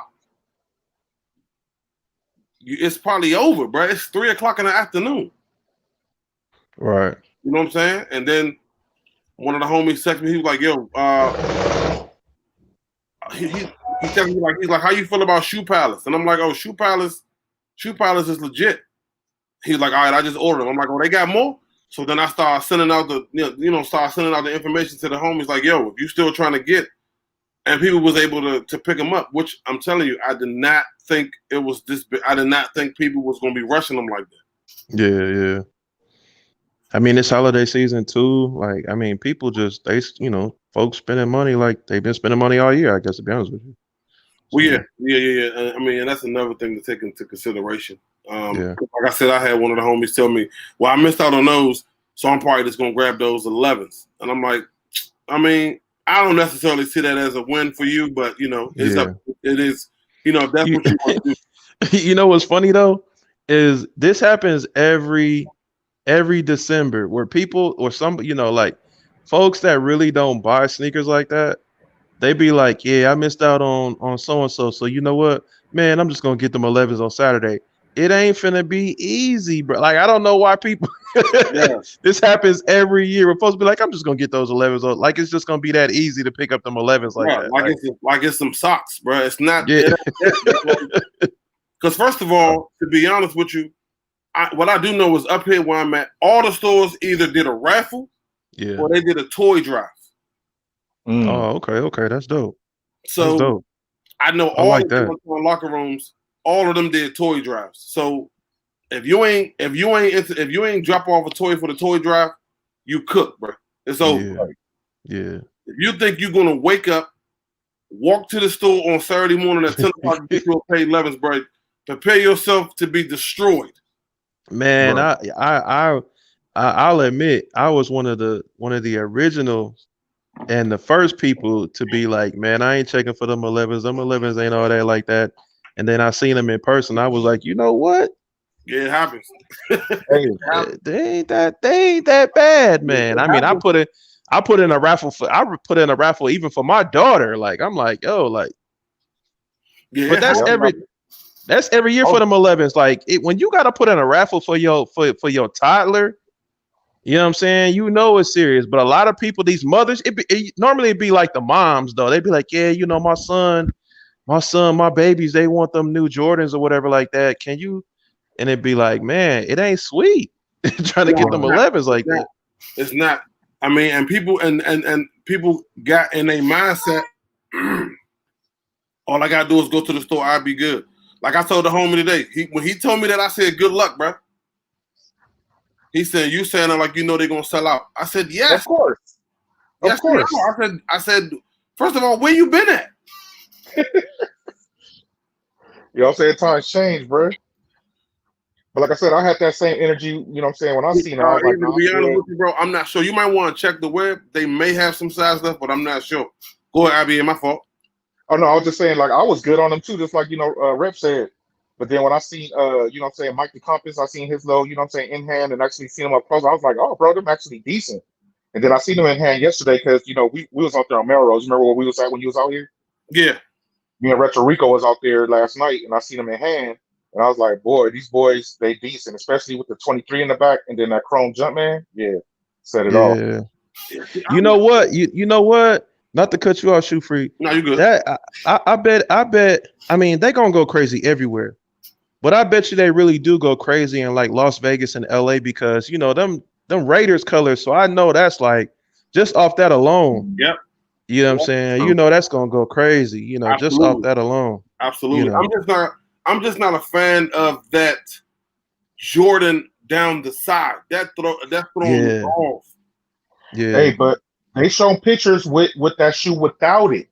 It's probably over, bruh. It's 3:00 in the afternoon. Right. You know what I'm saying? And then one of the homies texted me. He was like, "Yo, he texted me he's like, how you feel about Shoe Palace?" And I'm like, "Oh, Shoe Palace is legit." He's like, "All right, I just ordered them." I'm like, "Oh, they got more?" So then I started sending out the information to the homies. Like, "Yo, if you still trying to get," and people was able to pick them up. Which I'm telling you, I did not think it was this big. I did not think people was going to be rushing them like that. Yeah. I mean, it's holiday season too. Like, I mean, people just folks spending money like they've been spending money all year. I guess to be honest with you. Well, yeah. I mean, and that's another thing to take into consideration. Yeah. Like I said, I had one of the homies tell me, "Well, I missed out on those, so I'm probably just gonna grab those 11s." And I'm like, I mean, I don't necessarily see that as a win for you, but it's up. It is, if that's what you want to do. You know what's funny though is this happens every December where people or some like folks that really don't buy sneakers like that, they be like, yeah, I missed out on so and so. So you know what, man, I'm just gonna get them 11s on Saturday. It ain't finna be easy, bro. Like I don't know why people. This happens every year. We're supposed to be like, I'm just gonna get those 11s. Like it's just gonna be that easy to pick up them 11s like that. Like it's some socks, bro. It's not. Yeah. Because first of all, to be honest with you, what I do know is up here where I'm at, all the stores either did a raffle, or they did a toy drive. Oh, okay, that's dope. So that's dope. I know all the locker rooms. All of them did toy drives. So if you ain't drop off a toy for the toy drive, you cook, bro. It's over. Yeah. If you think you're gonna wake up, walk to the store on Saturday morning at 10 o'clock and get you a paid 11s, bro, prepare yourself to be destroyed. Man, bro. I'll admit I was one of the originals and the first people to be like, man, I ain't checking for them 11s. Them 11s ain't all that like that. And then I seen them in person. I was like, you know what? Yeah, it happens. They ain't that bad, man. I mean, I put in a raffle even for my daughter. Like, I'm like, yo, like, but that's every year for them 11s. Like, when you got to put in a raffle for your toddler, you know what I'm saying? You know it's serious. But a lot of people, these mothers, normally it'd be like the moms though. They'd be like, yeah, my babies, they want them new Jordans or whatever like that. Can you? And it'd be like, man, it ain't sweet trying to get them 11s like that. It's not. I mean, and people and people got in a mindset. All I gotta do is go to the store. I'll be good. Like I told the homie today. When he told me that, I said, "Good luck, bro." He said, "You saying it like they're gonna sell out?" I said, "Yes, of course, yes, of course." I said, first of all, where you been at? You know what I'm saying? Times change, bro. But like I said, I had that same energy, you know what I'm saying, when I seen it. I was like, to be honest with you, bro, I'm not sure. You might want to check the web. They may have some size left, but I'm not sure. Go ahead, IBM, my fault. Oh no, I was just saying, like, I was good on them too, just like Rep said. But then when I seen you know what I'm saying, Mike the Compass, I seen his low, you know what I'm saying, in hand, and actually seen him up close. I was like, oh bro, them actually decent. And then I seen them in hand yesterday because we was out there on Melrose. Remember where we was at when you was out here? Yeah. Me and Retro Rico was out there last night, and I seen them in hand. And I was like, boy, these boys, they decent, especially with the 23 in the back and then that chrome Jumpman. Yeah, set it off. You know what? You know what? Not to cut you off, Shoe Free. No, you good. That I bet. I mean, they gonna go crazy everywhere, but I bet you they really do go crazy in like Las Vegas and LA because them Raiders colors. So I know that's like just off that alone. Yep. You know what I'm saying? That's gonna go crazy. Absolutely. Just off that alone. Absolutely. I'm just not a fan of that Jordan down the side. That's throwing off. Yeah. Hey, but they shown pictures with that shoe without it,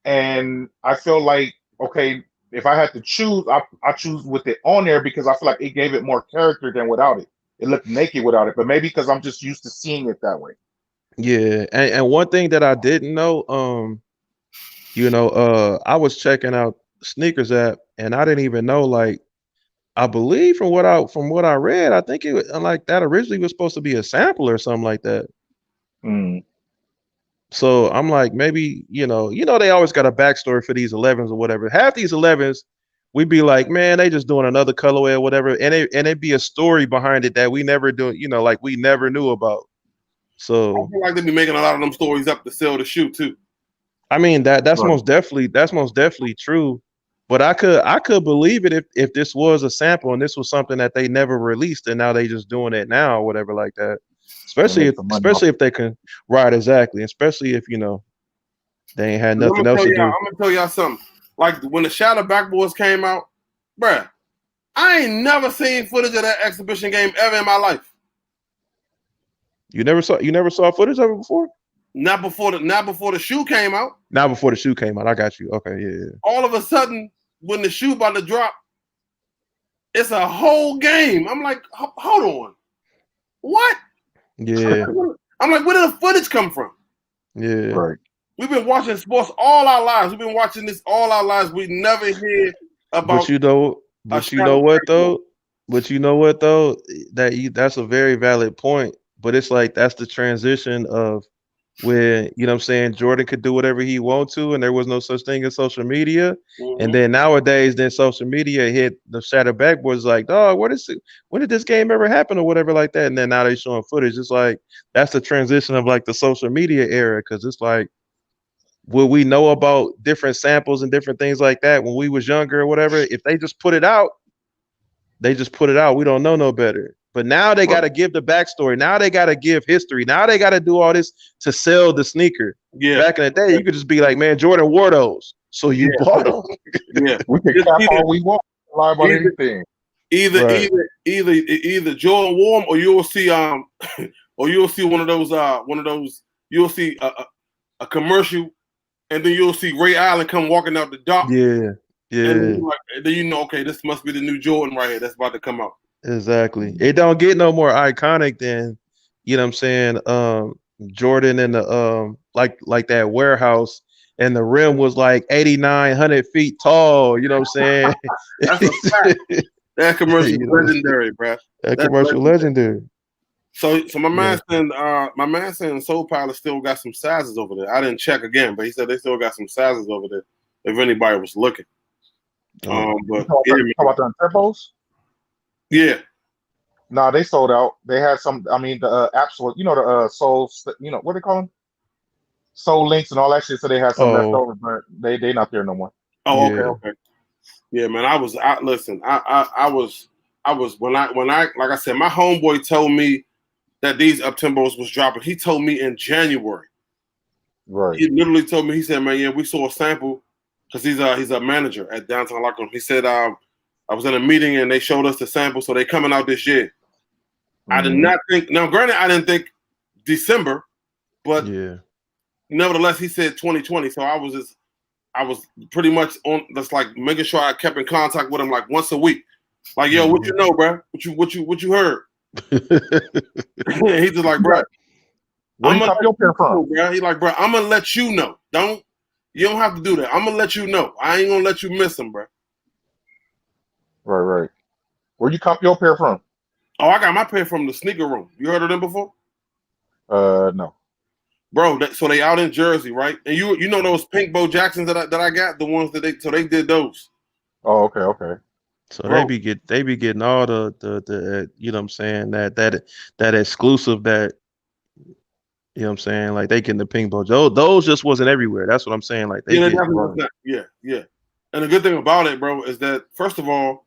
and I feel like, okay, if I had to choose, I choose with it on there because I feel like it gave it more character than without it. It looked naked without it, but maybe because I'm just used to seeing it that way. Yeah, and one thing that I didn't know, I was checking out Sneakers app, and I didn't even know. Like, I believe from what I read, I think it was like that originally was supposed to be a sample or something like that. So I'm like, maybe they always got a backstory for these 11s or whatever. Half these 11s, we'd be like, man, they just doing another colorway or whatever, and it'd be a story behind it that we never do, like we never knew about. So I feel like they be making a lot of them stories up to sell the shoe too. I mean that's most definitely true. But I could believe it if this was a sample and this was something that they never released and now they just doing it now or whatever like that. Especially if they can exactly. Especially if they ain't had nothing else to do. I'm gonna tell y'all something. like when the Shadow Backboards came out, bruh, I ain't never seen footage of that exhibition game ever in my life. You never saw footage of it before? Not before the shoe came out. Not before the shoe came out. I got you. Okay, yeah. All of a sudden, when the shoe about to drop, it's a whole game. I'm like, hold on. What? Yeah. I'm like, where did the footage come from? Yeah. Right. We've been watching sports all our lives. We've been watching this all our lives. We never hear about. But you know what though? That's a very valid point. But it's like that's the transition of when, you know what I'm saying, Jordan could do whatever he want to, and there was no such thing as social media. Mhm. And then nowadays, then social media hit the Shadow Backboards like, dog, when did this game ever happen or whatever like that? And then now they showing footage. It's like that's the transition of like the social media era, because it's like, will we know about different samples and different things like that when we was younger or whatever? If they just put it out, they just put it out. We don't know no better. But now they got to give the backstory. Now they got to give history. Now they got to do all this to sell the sneaker. Yeah. Back in the day, you could just be like, man, Jordan wore those, so you bought them. Yeah. We can cap all we want, lie about anything. Either Jordan Warm, or you'll see one of those you'll see a commercial, and then you'll see Ray Allen come walking out the dock. Yeah. And then you know, okay, this must be the new Jordan right here that's about to come out. Exactly. It don't get no more iconic than, you know what I'm saying, Jordan in the like that warehouse, and the rim was like 8,900 feet tall, you know what I'm saying? That's a fact. That commercial is legendary, bro. That commercial legendary. So my man saying Soul Pilot still got some sizes over there. I didn't check again, but he said they still got some sizes over there if anybody was looking. But talk about the tempos? Yeah. No, they sold out. They had some. I mean, the absolute. You know the Soul. You know what they call them? Soul Links and all that shit. So they had some left over, but they not there no more. Oh, Yeah. okay. Yeah, man. I was when I like I said, my homeboy told me that these up tempos was dropping. He told me in January. Right. He literally told me. He said, "Man, yeah, we saw a sample because he's a manager at Downtown Locker Room." He said, I was in a meeting and they showed us the sample, so they coming out this year. Mm-hmm. I did not think. Now, granted, I didn't think December, but nevertheless, he said 2020. So I was pretty much on. That's like making sure I kept in contact with him like once a week. Like, yo, what you know, bro? What you heard? He's just like, bro. Where you cop your pair from? Bro. He like, bro, I'm gonna let you know. You don't have to do that. I'm gonna let you know. I ain't gonna let you miss him, bro. Right. Where you cop your pair from? Oh, I got my pair from the Sneaker Room. You heard of them before? No. Bro, so they out in Jersey, right? And you know those pink Bo Jacksons that I got, the ones that they did those. Oh, okay. So bro, they be getting all the you know what I'm saying, that exclusive that, you know what I'm saying, like they getting the pink Bo. Those just wasn't everywhere. That's what I'm saying. Like yeah. And the good thing about it, bro, is that first of all,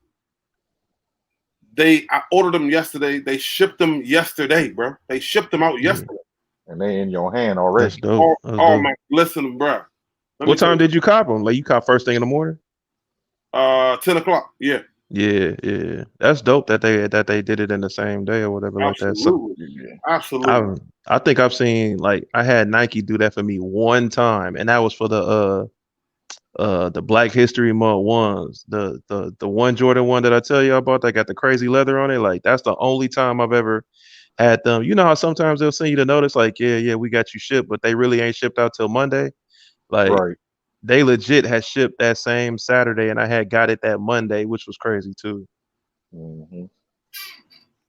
I ordered them yesterday. They shipped them yesterday, bro. They shipped them out yesterday. And they in your hand already. That's dope. Man, listen, bro. What time did you cop them? Like you cop first thing in the morning? 10 o'clock. Yeah. Yeah. That's dope that they did it in the same day or whatever. Absolutely. Like that. So, absolutely. I think I've seen, like, I had Nike do that for me one time, and that was for the Black History Month ones. The one Jordan one that I tell you about that got the crazy leather on it. Like that's the only time I've ever had them. You know how sometimes they'll send you the notice like, yeah, we got you shipped, but they really ain't shipped out till Monday. Like they legit had shipped that same Saturday, and I had got it that Monday, which was crazy too. Mm-hmm.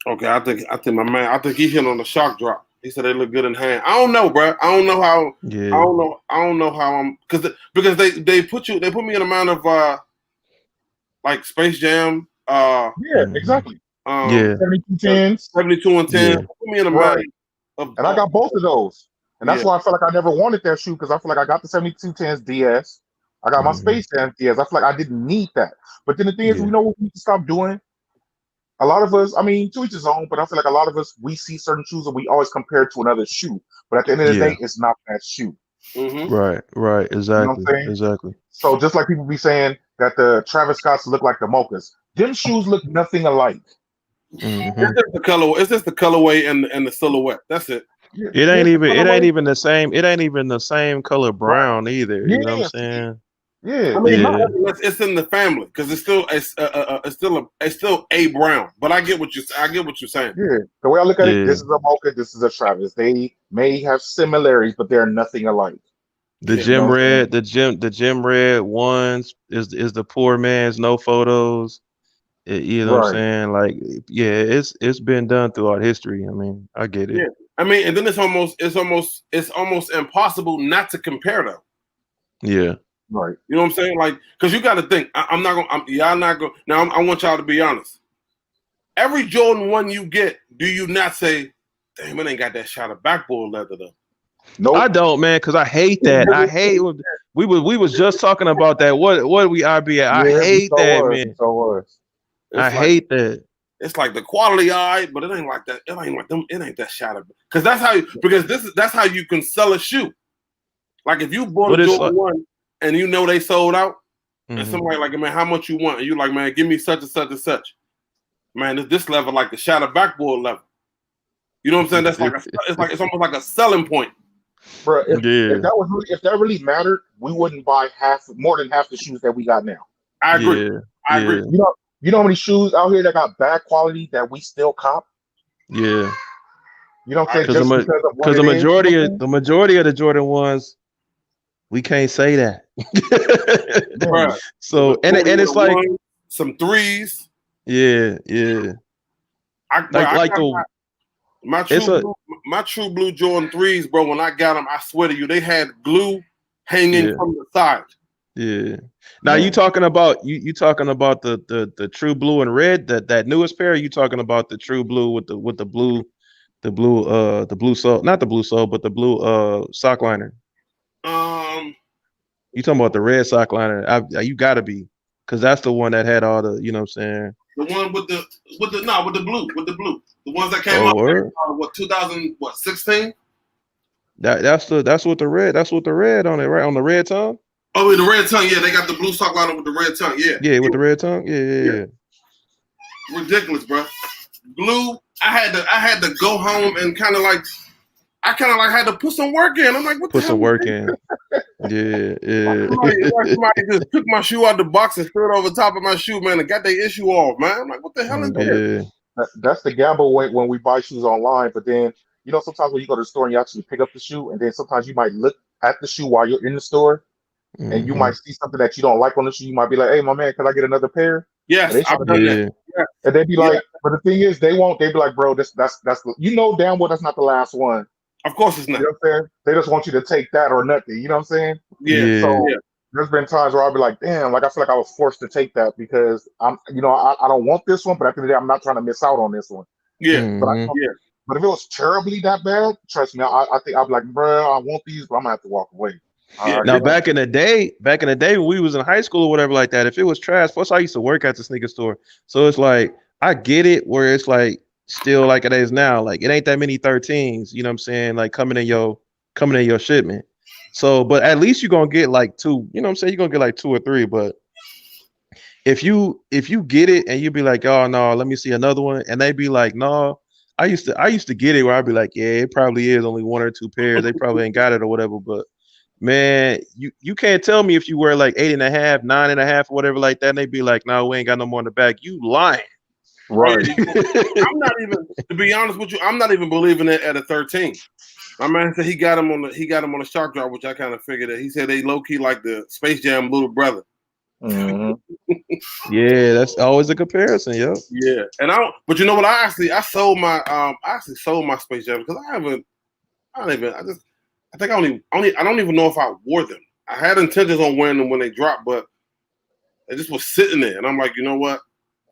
Okay, I think my man, he hit on the shock drop. He said they look good in hand. I don't know, bro. I don't know how. Yeah. I don't know how I'm because they put me in a amount of like Space Jam. Yeah, exactly. 72 10s. 72 and 10. Yeah. Put me in a amount of, and I got both of those, and that's why I felt like I never wanted that shoe, because I feel like I got the 72 10s DS. I got my Space Jam DS. I feel like I didn't need that. But then the thing is, we know what we need to stop doing. A lot of us, I mean, to each his own, but I feel like a lot of us, we see certain shoes and we always compare it to another shoe. But at the end of the day, it's not that shoe. Mm-hmm. Right. Exactly. You know what I'm saying? Exactly. So just like people be saying that the Travis Scotts look like the Mochas, them shoes look nothing alike. Mhm. It's just the color. It's just the colorway and the silhouette. That's it. Yeah, It ain't the even colorway. the same. It ain't even the same color brown either. You know what I'm Yeah, saying? yeah. I mean, Yeah. it's in the family because it's still a brown. But I get what you're saying. Yeah, the way I look at it, Yeah. this is a Mocha, this is a Travis. They may have similarities, but they're nothing alike. The Yeah. You know gym what I'm saying? red, the gym red ones is the poor man's no photos. You know what I'm Right. saying? Like, yeah, it's been done throughout history. I mean, I get it. Yeah. I mean, and then it's almost impossible not to compare them. Yeah. Right. You know what I'm saying? Like, because you got to think. I'm not gonna. Y'all not gonna. Now, I want y'all to be honest. Every Jordan 1 you get, do you not say, "Damn, it ain't got that shot of backboard leather though"? I Nope. don't, man, because I hate that. I hate we was just talking about that. What we IB at? I Yeah, we hate so that, was. man. We so was. I It's like hate that. it's like the quality eye, but it ain't like that. It ain't like them. It ain't that shot of because that's how you can sell a shoe. Like if you bought But a it's Jordan like, 1 and you know they sold out, and mhm. somebody like, man, how much you want? And you like, man, give me such and such and such. Man, this level like the shot of backboard level. You know what I'm saying? That's like it's almost like a selling point. Bro, if Yeah, if that really mattered, we wouldn't buy more than half the shoes that we got now. I agree. yeah, I yeah, agree. You know how many shoes out here that got bad quality that we still cop? yeah. You know what I'm saying? Because Just because of what because it is. You know the majority of the Jordan ones, we can't say that. what I'm saying? Bruh, So and it's like, one, some threes. yeah, yeah. I Like got the my it's a my true blue Jordan 3s, bro. When I got them, I swear to you, they had glue hanging yeah, from the side. yeah. Now Man. you talking about you talking about the true blue and red, that newest pair? Or you talking about the true blue with the blue the blue sole, not the blue sole, but the blue sock liner. Um, You talking about the red sock liner? You gotta be, because that's the one that had all the, you know what I'm saying? the one with the blue, the ones that came Oh, out word. what 2016? That's what the red on it, right? On the red tongue? Oh, with the red tongue, yeah, they got the blue sock liner with the red tongue, yeah, Yeah, with the red tongue? Yeah, yeah, yeah, ridiculous, bro. Blue. I had to go home and kind of like had to put some work in. I'm like, what Put the some hell? work in. Yeah, yeah. Somebody just took my shoe out the box and threw it over top of my shoe, man, and got their issue off, man. I'm like, what the hell is this? Yeah. That's the gamble when we buy shoes online. But then, sometimes when you go to the store and you actually pick up the shoe, and then sometimes you might look at the shoe while you're in the store, and you Hmm. might see something that you don't like on the shoe. You might be like, "Hey, my man, can I get another pair?" And Yes, they try I've to done that. Yeah. Yeah, and they be yeah. like, but the thing is, they won't. They be like, "Bro, that's damn well that's not the last one." Of course it's You not. know what I'm saying? They just want you to take that or nothing. You know what I'm saying? Yeah, Yeah. So yeah, there's been times where I'll be like, damn, like I feel like I was forced to take that because I don't want this one, but at the end of the day, I'm not trying to miss out on this one. yeah, But Hmm. yeah. but if it was terribly that bad, trust me, I think I'd be like, bro, I want these, but I'm gonna have to walk away. Yeah. Now You know? back in the day when we was in high school or whatever like that, if it was trash, plus I used to work at the sneaker store. So it's like I get it where it's like still like it is now. Like it ain't that many 13s, you know what I'm saying? Like coming in your shipment. So but at least you're gonna get like two, you know what I'm saying? You're gonna get like two or three. But if you get it and you be like, oh no, let me see another one, and they be like, no. I used to get it where I'd be like, yeah, it probably is only one or two pairs. They probably ain't got it or whatever, but man, you can't tell me if you wear like 8.5, 9.5, or whatever like that, and they be like, no, we ain't got no more in the back. You lying. Right. I'm not even, to be honest with you, I'm not even believing it at a 13. My man said he got him on the shark drop, which I kind of figured that. He said they low key like the Space Jam little brother. Mhm. Yeah, that's always a comparison, yo. Yeah, but you know what? I sold my Space Jam because I don't even know if I wore them. I had intentions on wearing them when they dropped, but they just was sitting there, and I'm like, you know what?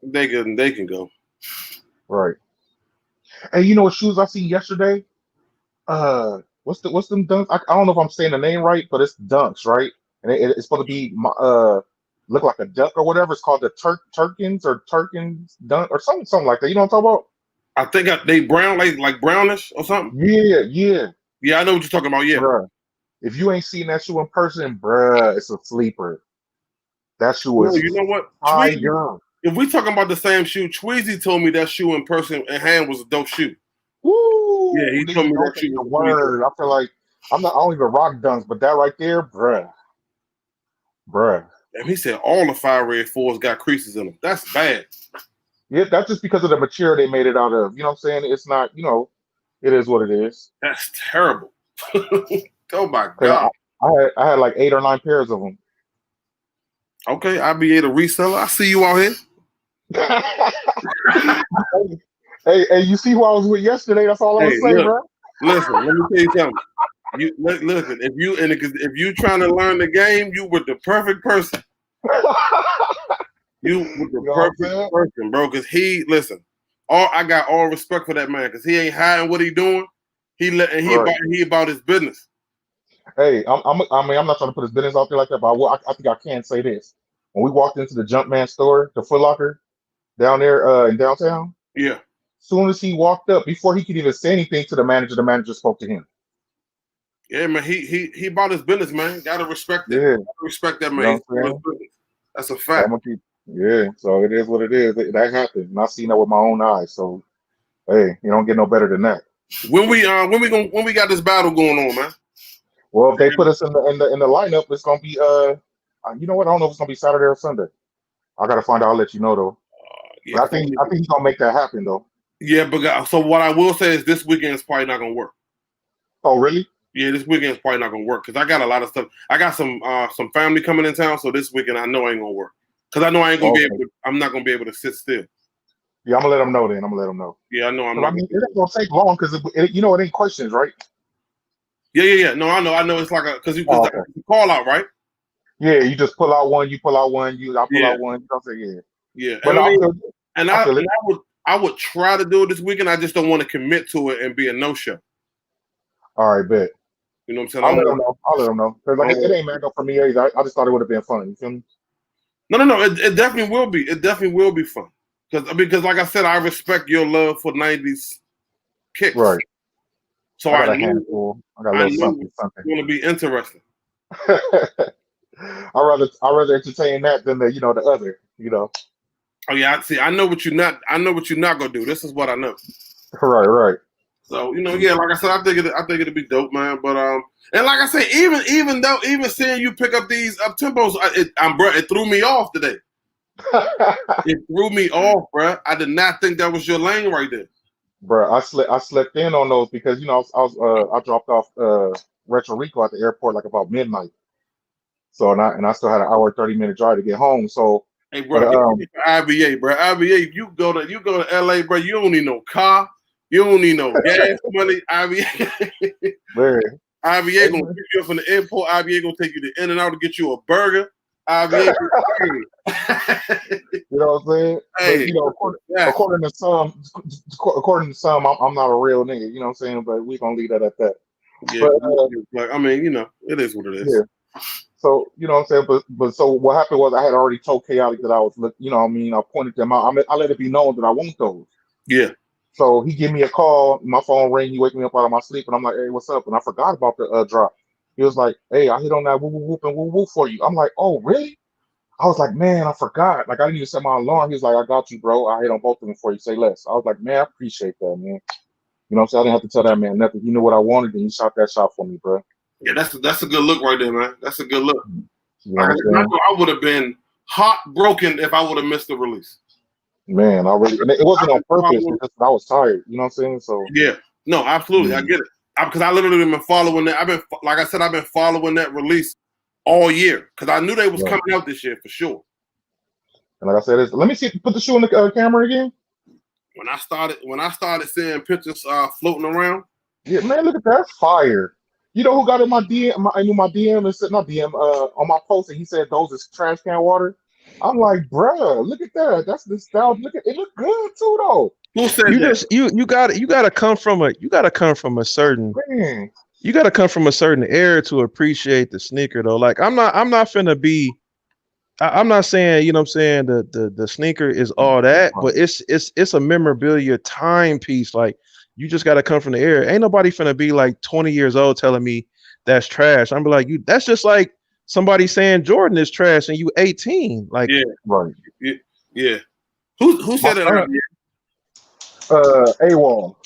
They can go. Right. And you know what shoes I seen yesterday? What's them dunks? I don't know if I'm saying the name right, but it's dunks, right? And it's supposed to be look like a duck or whatever. It's called the Turkins dunk or something like that. You know what I'm talking about? I think they brown, like brownish or something. Yeah, yeah, Yeah, I know what you're talking about. Yeah, bruh. If you ain't seen that shoe in person, bruh, it's a sleeper. That shoe No, was you know what? fire. If we talking about the same shoe, Tweezy told me that shoe in person and hand was a dope shoe. Woo! Yeah, he told me that shoe The was word. I feel like I don't even rock dunks, but that right there, bruh. And he said all the Fire Red 4s got creases in them. That's bad. Yeah, that's just because of the material they made it out of. You know what I'm saying? It's not, it is what it is. That's terrible. Oh my 'Cause God. I had like 8 or 9 pairs of them. Okay, I'll be a reseller. I see you out here. Hey, you see who I was with yesterday? That's all I was saying, bro. Listen, let me tell you something. Listen, if you trying to learn the game, you with the perfect person. You with the perfect person, bro. Because I got all respect for that man. Because he ain't hiding what he doing. He about his business. Hey, I'm not trying to put his business out there like that, but I think I can say this. When we walked into the Jumpman store, the Foot Locker, down there in downtown, yeah. Soon as he walked up, before he could even say anything to the manager spoke to him. Yeah, man, he about his business, man. Gotta respect that. Yeah. Gotta respect that, man. That's a fact. Yeah, so it is what it is. That happened, and I seen that with my own eyes. So, hey, you don't get no better than that. When we got this battle going on, man? Well, if they put us in the lineup, it's gonna be you know what? I don't know if it's gonna be Saturday or Sunday. I gotta find out. I'll let you know though. Yeah, I think he's gonna make that happen though. Yeah, but so what I will say is this weekend is probably not gonna work. Oh, really? Yeah, this weekend is probably not gonna work because I got a lot of stuff. I got some family coming in town, so this weekend I know ain't gonna work because I know I ain't gonna be able. I'm not gonna be able to sit still. Yeah, I'm gonna let them know. Then I'm gonna let them know. Yeah, I know. It ain't gonna take long because it ain't questions, right? Yeah. No, I know. It's like because you call out, right? Yeah, you just pull out one. I pull out one. You don't say yeah. Yeah, but I would try to do it this weekend. I just don't want to commit to it and be a no-show. All right, bet. You know what I'm saying? I'll let them know. Because it ain't mad for me either. I just thought it would have been fun. You feel me? No. It definitely will be. It definitely will be fun. Because like I said, I respect your love for 90s kicks. Right. So I got a handful. I got a little something. It's going to be interesting. I'd rather entertain that than the other. Oh yeah, I know what you're not gonna do. This is what I know. Right. So yeah, like I said, I think it'll be dope, man. But and like I said, even seeing you pick up these up tempos, it threw me off today. It threw me off, bro. I did not think that was your lane right there, bro. I slept in on those because I dropped off Retro Rico at the airport like about midnight. So I still had an hour 30-minute drive to get home. So hey, bro, IBA, bro. IBA, you go to LA, bro. You don't need no car. You don't need no gas money. IBA, IBA gonna pick you up from the airport. IBA gonna take you to In-N-Out to get you a burger. IBA, you know what I'm saying? Hey, but, according to some, I'm not a real nigga. You know what I'm saying? But we gonna leave that at that. Yeah, but I mean, it is what it is. Yeah. So, you know what I'm saying? But so what happened was I had already told Chaotic that I was, I pointed them out. I let it be known that I want those. Yeah. So he gave me a call. My phone rang. He wake me up out of my sleep. And I'm like, hey, what's up? And I forgot about the drop. He was like, hey, I hit on that whoop, whoop, whoop, and whoop, whoop for you. I'm like, oh, really? I was like, man, I forgot. Like, I didn't even set my alarm. He was like, I got you, bro. I hit on both of them for you. Say less. I was like, man, I appreciate that, man. You know what I'm saying? I didn't have to tell that man nothing. He knew what I wanted, and he shot that shot for me, bro. Yeah, that's a good look right there, man. That's a good look. You know I would have been heartbroken if I would have missed the release. Man, it wasn't on purpose. It's just I was tired. You know what I'm saying? So yeah, no, absolutely, I get it. Because I literally been following that. I've been following that release all year because I knew they was coming out this year for sure. And like I said, let me see. Put the shoe in the camera again. When I started seeing pictures floating around. Yeah, man, look at that. That's fire. You know who got in my DM? I knew my DM and said not DM on my post, and he said those is trash can water. I'm like, bruh, look at that. That's the style. Look at it. Look good too, though. Who said that? You gotta come from a certain man. You gotta come from a certain era to appreciate the sneaker though. Like I'm not finna be. I'm not saying, you know what I'm saying, the sneaker is all that, but it's a memorabilia timepiece. Like you just gotta come from the era. Ain't nobody finna be like 20 years old telling me that's trash. I'm like, that's just like somebody saying Jordan is trash and you 18. Like, Yeah, Right. yeah. Who said that? My son, AWOL.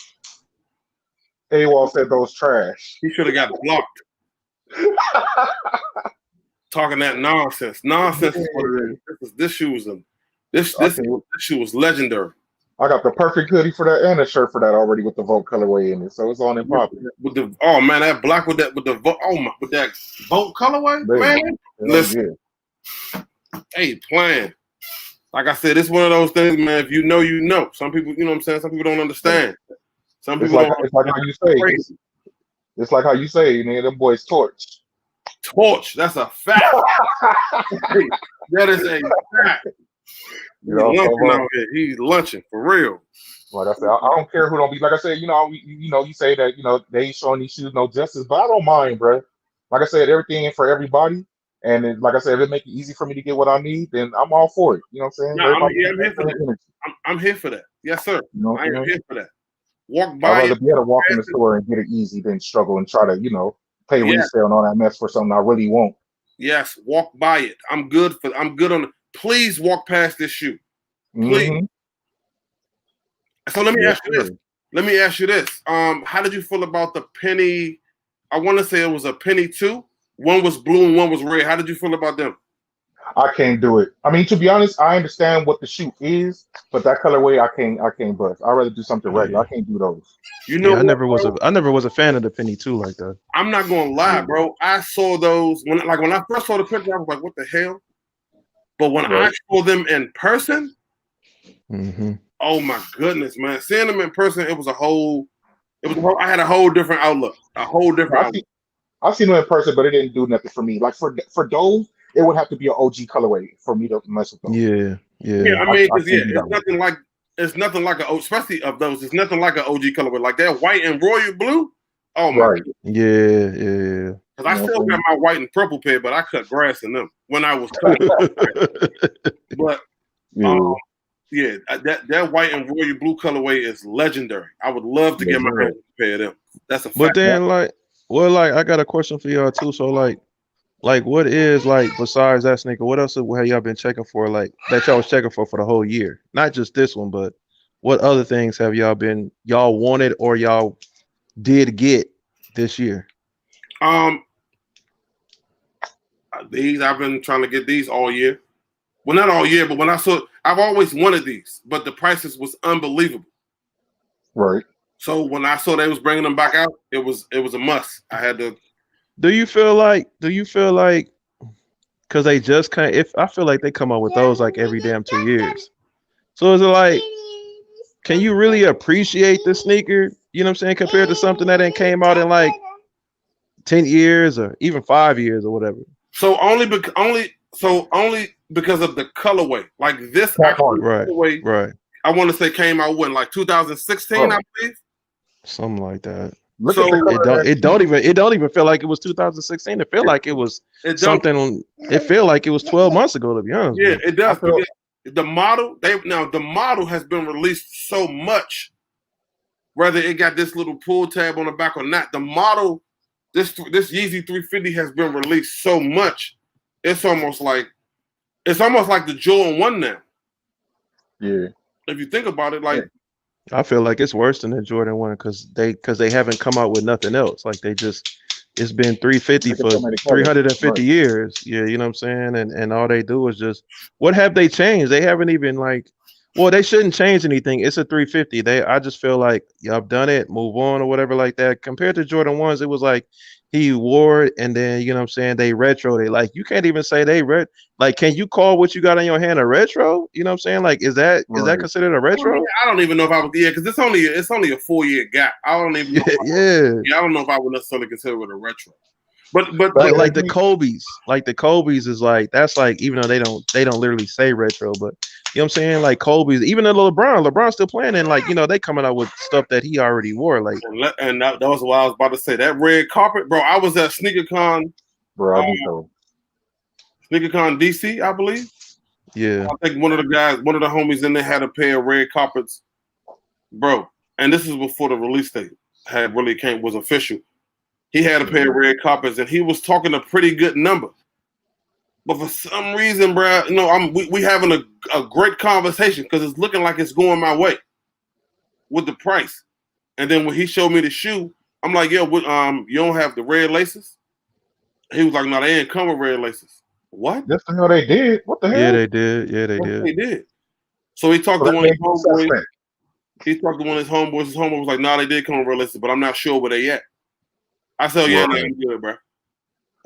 AWOL said those trash. He should have got blocked. Talking that nonsense. Nonsense is what it is. This shoe was legendary. I got the perfect hoodie for that and a shirt for that already with the Vote colorway in it, so it's on and popping. With the that black with that Vote colorway, man. Listen, hey, playing. Like I said, it's one of those things, man. If you know, you know. Some people, you know what I'm saying. Some people don't understand. Some people it's like how you say. It's like how you say, man. Them boys torch. Torch. That's a fact. That is a fact. You know, lunching out here. He's lunching for real. Like I said, I don't care who don't be. Like I said, you say that they ain't showing these shoes no justice, but I don't mind, bro. Like I said, everything for everybody, and then, like I said, if it make it easy for me to get what I need, then I'm all for it. You know what I'm saying? No, I'm here for that. I'm here for that. Yes, sir. I am here for that. Walk by. I'd rather be able to walk in the store and get it easy than struggle and try to pay resale and all that mess for something I really want. Yes, walk by it. I'm good on it. Please walk past this shoe. Please. Mm-hmm. So let me ask you this. How did you feel about the penny? I want to say it was a penny 2. One was blue and one was red. How did you feel about them? I can't do it. I mean, to be honest, I understand what the shoe is, but that colorway I can't bust. I'd rather do something regular. I can't do those. You know, I never was a fan of the penny 2 like that. I'm not gonna lie, bro. I saw those when I first saw the picture, I was like, what the hell? But when I saw them in person, oh my goodness, man. Seeing them in person, I had a whole different outlook. I've seen them in person, but it didn't do nothing for me. Like for those, it would have to be an OG colorway for me to mess with them. Yeah. I mean, it's nothing like especially of those. It's nothing like an OG colorway. Like that white and royal blue. Oh my God. Yeah. Because I still got my white and purple pair, but I cut grass in them when I was cutting. But that white and royal blue colorway is legendary. I would love to get my hands a pair of them. That's a fact. But then I got a question for y'all too. So like what is besides that sneaker, what else have y'all been checking for that y'all was checking for the whole year? Not just this one, but what other things have y'all wanted or y'all did get this year? These I've been trying to get these all year. Well, not all year, but when I've always wanted these, but the prices was unbelievable. Right. So when I saw they was bringing them back out, it was a must. I had to. Do you feel like because they just I feel like they come up with those like every damn 2 years. So is it like, can you really appreciate the sneaker? You know what I'm saying? Compared to something that ain't came out in like 10 years or even 5 years or whatever. So only because of the colorway, like this colorway, right? I want to say came out when, like 2016, I believe, something like that. It don't even feel like it was 2016. It feel like it was something. It feel like it was 12 months ago, to be honest. Yeah, it does. The model has been released so much, whether it got this little pull tab on the back or not. The model. This Yeezy 350 has been released so much, it's almost like the Jordan 1 now. Yeah. If you think about it, I feel like it's worse than the Jordan 1 because they haven't come out with nothing else. Like it's been 350 for 350 years. Yeah, you know what I'm saying? And all they do is just, what have they changed? They haven't even they shouldn't change anything. It's a 350. I just feel like y'all done it, move on or whatever like that. Compared to Jordan 1s, it was like he wore it and then, you know what I'm saying, they retro. They you can't even say they can you call what you got in your hand a retro? You know what I'm saying? Like, is that considered a retro? I don't even know if I would, because it's only a 4-year gap. I don't even know. I don't know if I would necessarily consider it a retro. But like the Kobe's, is like, that's like, even though they don't literally say retro, but you know what I'm saying? Like Kobe's, even the LeBron's still playing, and they coming out with stuff that he already wore. Like, and that was what I was about to say. That red carpet, bro. I was at SneakerCon, SneakerCon DC, I believe. Yeah, I think one of the homies in there had a pair of red carpets, bro. And this is before the release date was official. He had a pair of red carpets, and he was talking a pretty good number. But for some reason, bro, we having a great conversation because it's looking like it's going my way with the price. And then when he showed me the shoe, I'm like, yo, you don't have the red laces? He was like, no, they ain't come with red laces. What? Yes, the hell they did. What the hell? Yeah, they did. Yeah, they did. They did. So he talked So to that one of his made no homeboys. sense. He talked to one of his homeboys. His homeboy was like, nah, they did come with red laces, but I'm not sure where they at. I said, yeah, Right. I'm good, bro.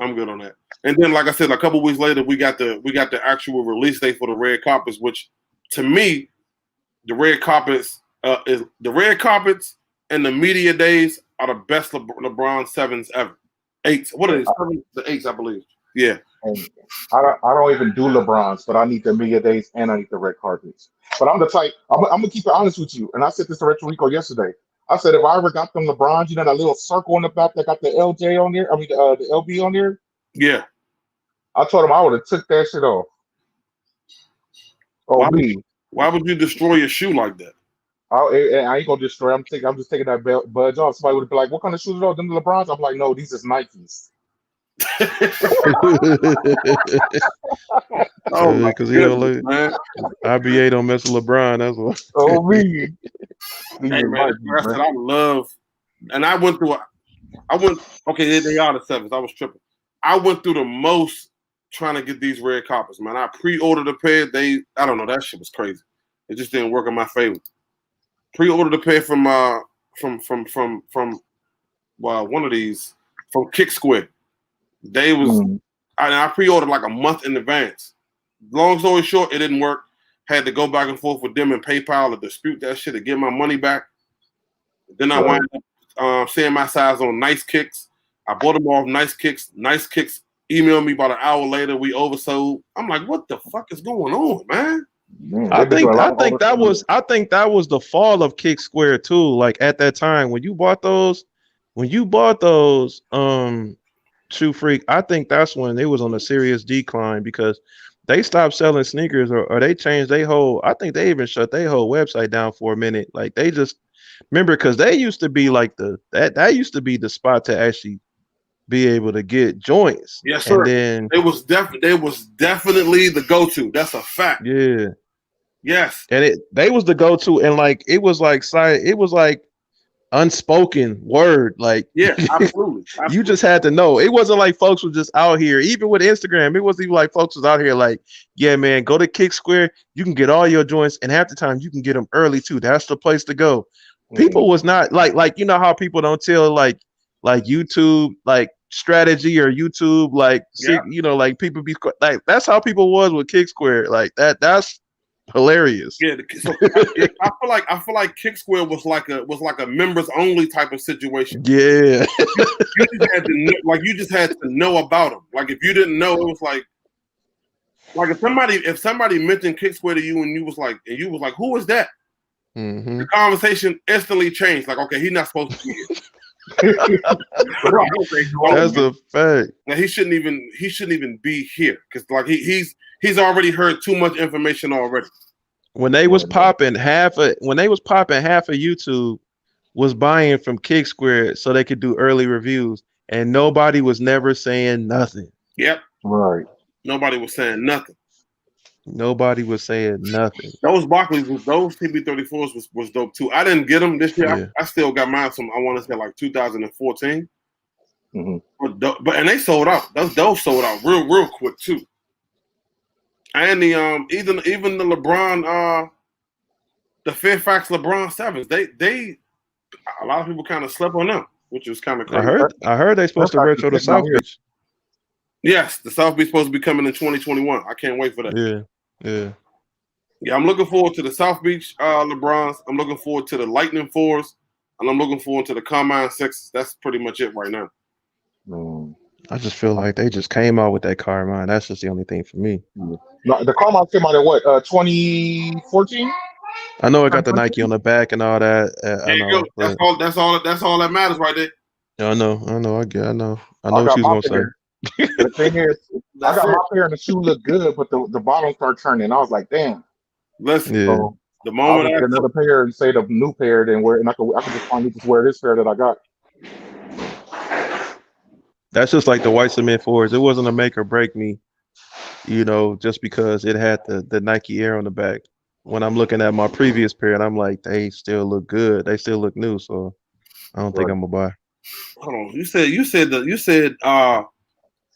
I'm good on that. And then, like I said, a couple weeks later, we got the actual release date for the red carpets, which to me, the red carpets and the media days are the best LeBron 7s ever. 8s. What are they? 7s? The 8s, I believe. Yeah. And I don't even do LeBrons, but I need the media days and I need the red carpets. But I'm the type. I'm gonna keep it honest with you. And I said this to Retro Rico yesterday. I said if I ever got them LeBrons, that little circle in the back that got the LJ on there. I mean the LB on there. Yeah. I told him I would have took that shit off. Oh, why would you destroy your shoe like that? I ain't gonna destroy. I'm just taking that budge off. Somebody would be like, "What kind of shoes are those? Them LeBrons?" I'm like, "No, these is Nikes." Oh, because he don't look. IBA don't mess with LeBron. That's what. Oh, me. Hey, man, I said I love, and I went through. Okay, they are the 7s. I was tripping. I went through the most trying to get these red carpets, man. I pre-ordered a pair. I don't know, that shit was crazy. It just didn't work in my favor. Pre-ordered a pair from one of these from Kick Square. They was I pre-ordered like a month in advance. Long story short, it didn't work. Had to go back and forth with them and PayPal to dispute that shit to get my money back. Then I wound up seeing my size on Nice Kicks. I bought them off Nice Kicks. Nice Kicks emailed me about an hour later. We oversold. I'm like, what the fuck is going on, man? I think that was the fall of Kick Square too. Like at that time when you bought those, Shoe Freak, I think that's when it was on a serious decline because they stopped selling sneakers or they changed their whole. I think they even shut their whole website down for a minute. Like they just remember because they used to be like that used to be the spot to actually be able to get joints. Yes, sir. And then it was definitely the go-to. That's a fact. Yeah. Yes. And they was the go-to, and like it was like unspoken word. Like yeah, absolutely. You just had to know. It wasn't like folks were just out here. Even with Instagram, it wasn't even like folks was out here like, yeah, man, go to Kick Square. You can get all your joints, and half the time you can get them early too. That's the place to go. People was not like you know how people don't tell like YouTube like strategy or YouTube like like people be like that's how people was with Kick Square like that's hilarious. Yeah, so I feel like Kick Square was like a members only type of situation. Yeah, you just had to know about them. Like if you didn't know, it was like if somebody mentioned Kick Square to you and you was like who is that? Mm-hmm. The conversation instantly changed. Like okay, he's not supposed to be here. Right, okay, that's a fact. Now he shouldn't even be here because like he's already heard too much information already. When they was popping half of YouTube was buying from Kick Square so they could do early reviews, and nobody was never saying nothing. Yep. Right. Nobody was saying nothing. Nobody was saying nothing. Those Barclays, those TB34s was dope too. I didn't get them this year. Yeah. I still got mine from I want to say like 2014. Mm-hmm. But they sold out. Those sold out real quick too. And the even the LeBron the Fairfax LeBron 7s, they a lot of people kind of slept on them, which was kind of crazy. I heard they supposed to retro to South Beach. Yes, the South Beach supposed to be coming in 2021. I can't wait for that. Yeah. I'm looking forward to the South Beach LeBrons. I'm looking forward to the Lightning 4s, and I'm looking forward to the Carmine 6s. That's pretty much it right now. I just feel like they just came out with that Carmine. That's just the only thing for me. No, the Carmine came out in what 2014? I know it got the Nike on the back and all that. There you go. That's all that matters right there. I know. I know what she was gonna say. The thing is, I got my pair and the shoe looked good, but the bottom started turning. I was like, damn. Listen, so the moment I get another pair and say the new pair, then wear, and I could just finally just wear this pair that I got. That's just like the white cement 4s. It wasn't a make or break me. you know, just because it had the Nike Air on the back. When I'm looking at my previous pair, and I'm like, they still look good. They still look new. So I don't think Right. I'm gonna buy. Hold on. You said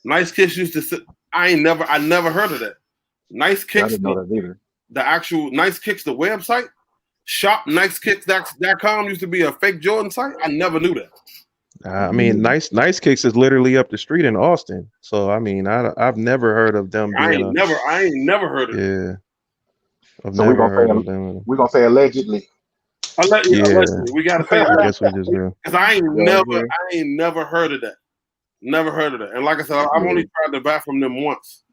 Nice Kicks used to sit. I never heard of that. Nice Yeah, I Kicks, didn't know that either. the actual Nice Kicks, the website, shopnicekicks.com used to be a fake Jordan site. I never knew that. I mean, nice kicks is literally up the street in Austin. So I mean, I've never heard of them I being ain't never heard of it. yeah. I've So we're never gonna heard say of them. we're gonna say allegedly. Allegedly, we gotta say I guess we just do. because I Yeah. ain't never heard of that. Never heard of that. And like I said, I've only tried to buy from them once.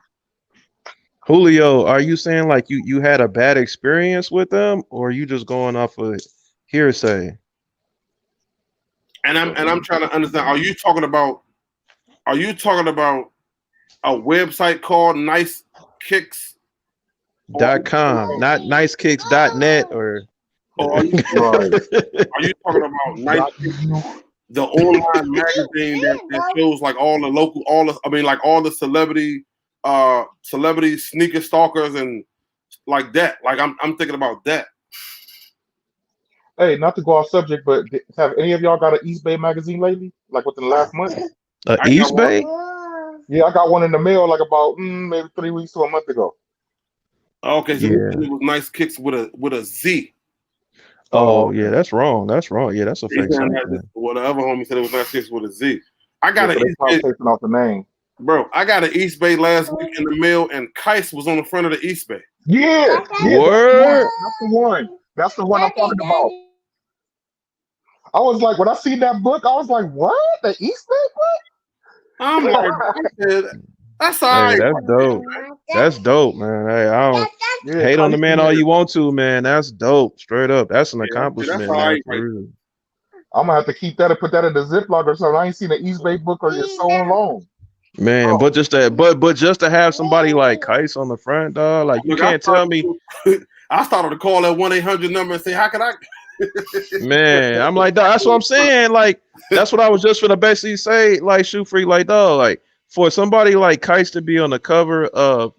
Julio, are you saying like you had a bad experience with them, or are you just going off of hearsay? And I'm trying to understand. Are you talking about a website called Nice Kicks? .com, not nicekicks.net or Or are you talking about Nice Kicks, the online magazine that shows like all the celebrity sneaker stalkers and like that. Like I'm thinking about that. Hey, not to go off subject, but have any of y'all got an East Bay magazine lately? Like within the last month? East Bay? Yeah, I got one in the mail like about maybe 3 weeks to a month ago. Okay, so Yeah. it was Nice Kicks with a Z. Oh yeah, that's wrong. That's wrong. Yeah, that's a fake site. Well, the other homie said it was Nice Kicks with a Z. I got an East Bay taking off the name. Bro, I got an East Bay last week in the mail, and Kais was on the front of the East Bay. Yeah. Word. That's the one. That's the one I'm talking about. I was like, when I seen that book, I was like, what? The East Bay book? I'm like, that's all right. Hey, that's dope. That's dope, man. Hey, I don't hate on the man all you want to, man. That's dope. Straight up. That's an accomplishment, that's man. right. For real. I'm gonna have to keep that and put that in the Ziploc or something. I ain't seen the East Bay book or it's so long. Man, but just to have somebody like Kais on the front, dog, like you can't tell me. I started to call that 1-800 number and say, how can I? Man, I'm like, dog, that's what I'm saying. Like, that's what I was just gonna basically say. Like, shoot free, like, dog, like for somebody like Kais to be on the cover of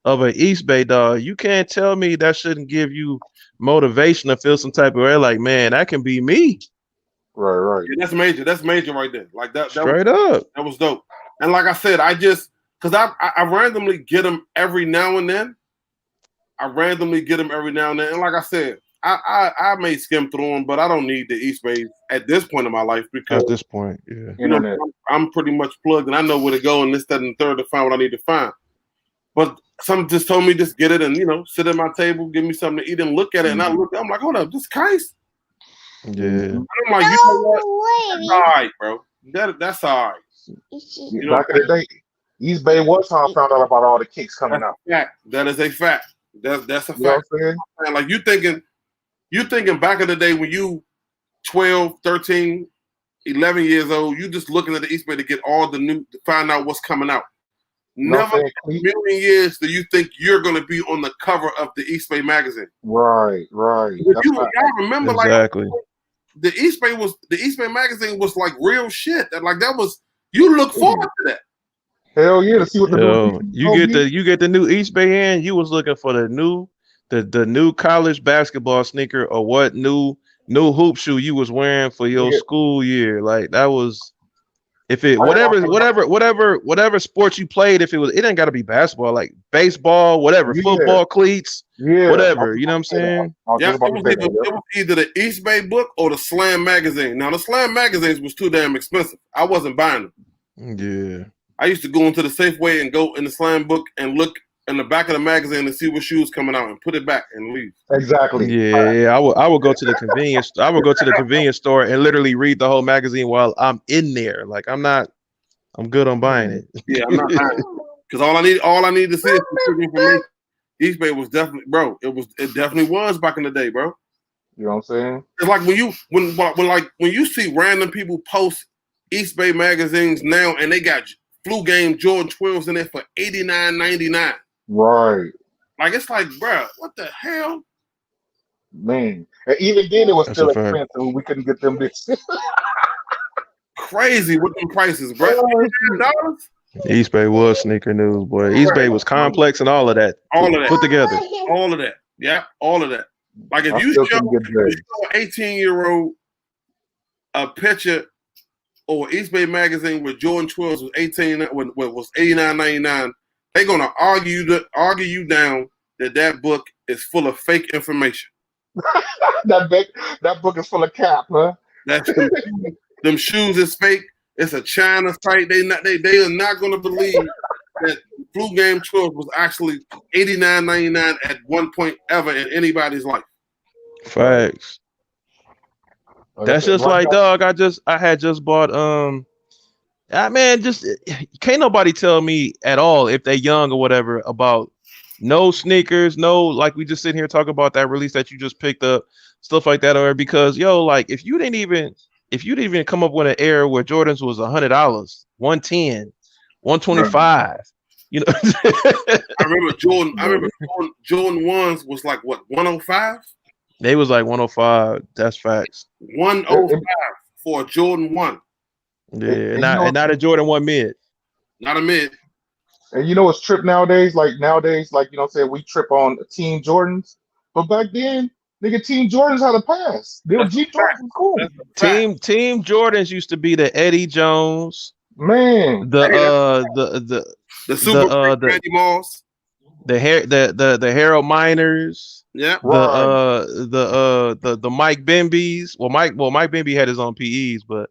an East Bay, dog, you can't tell me that shouldn't give you motivation to feel some type of way. Like, man, that can be me. Right. Yeah, that's major. That's major right there. Like that. Straight up. That was dope. And like I said, because I randomly get them every now and then. And like I said, I may skim through them, but I don't need the East Bay at this point in my life because at this point, yeah, you know, I'm pretty much plugged and I know where to go and this, that, and the third to find what I need to find. But some just told me just get it and sit at my table, give me something to eat and look at it. And I'm like, hold up, this Kais. Yeah. And I'm like, you know what? That's all right, bro. That's all right. Back in the day, East Bay was how I found out about all the kicks coming out. That is a fact. That's a fact. You know what I'm saying? Like you thinking back in the day when you 12, 13, 11 years old, you just looking at the East Bay to get all the new, to find out what's coming out. Never in a million years do you think you're going to be on the cover of the East Bay magazine. Right. Y'all remember exactly. Like the East Bay magazine was like real shit. That was you look forward to that. Hell yeah, to see what you get the new East Bay in. You was looking for the new college basketball sneaker or what new hoop shoe you was wearing for your school year. Like that was whatever sports you played. If it didn't got to be basketball, like baseball, whatever, football cleats, whatever. You know what I'm saying? Yeah, it was either the East Bay book or the Slam magazine. Now the Slam magazines was too damn expensive. I wasn't buying them. Yeah. I used to go into the Safeway and go in the Slam book and look in the back of the magazine to see what shoes coming out and put it back and leave. Exactly. Yeah. I would go to the convenience. I would go to the convenience store and literally read the whole magazine while I'm in there. Like I'm good on buying it. Yeah, I'm not buying it because all I need to see is information. East Bay was definitely, bro. It definitely was back in the day, bro. You know what I'm saying? It's like when you see random people post East Bay magazines now and they got Flu Game Jordan 12s in there for $89.99. Right. Like it's like, bro, what the hell? Man. And even then it was still expensive. We couldn't get them bitches. Crazy with them prices, bro. $89? East Bay was sneaker news, boy. East Bay was complex and all of that. All of that. Put together. All of that. Yeah, all of that. Like if I you still show, couldn't get if you J's. show an 18-year-old a picture or East Bay magazine with Jordan 12s was 18 was 89.99, they're gonna argue you down that book is full of fake information. that book is full of cap, huh? That's them shoes is fake. It's a China site. They are not gonna believe that Flu Game 12 was actually $89.99 at one point ever in anybody's life. Facts. That's just right like, now. dog. I had just bought man, just can't nobody tell me at all if they young or whatever about no sneakers, no, like we just sitting here talking about that release that you just picked up, stuff like that, or because like if you didn't even come up with an era where Jordans was $100, 110, 125, you know. I remember Jordan ones was like what, 105? They was like 105. That's facts. 105 for a Jordan 1. Yeah, and not a Jordan 1 mid. Not a mid. And you know what's trip nowadays? Like nowadays, like you know what I'm saying, we trip on Team Jordans. But back then, nigga, Team Jordans had a pass. They were That's G a fact. Jordans was cool. That's a fact. Team Jordans used to be the Eddie Jones, Man. the Super Randy Moss. the Harold Miners, Yeah. the Mike Bimby's. Well, Mike Bimby had his own PEs, but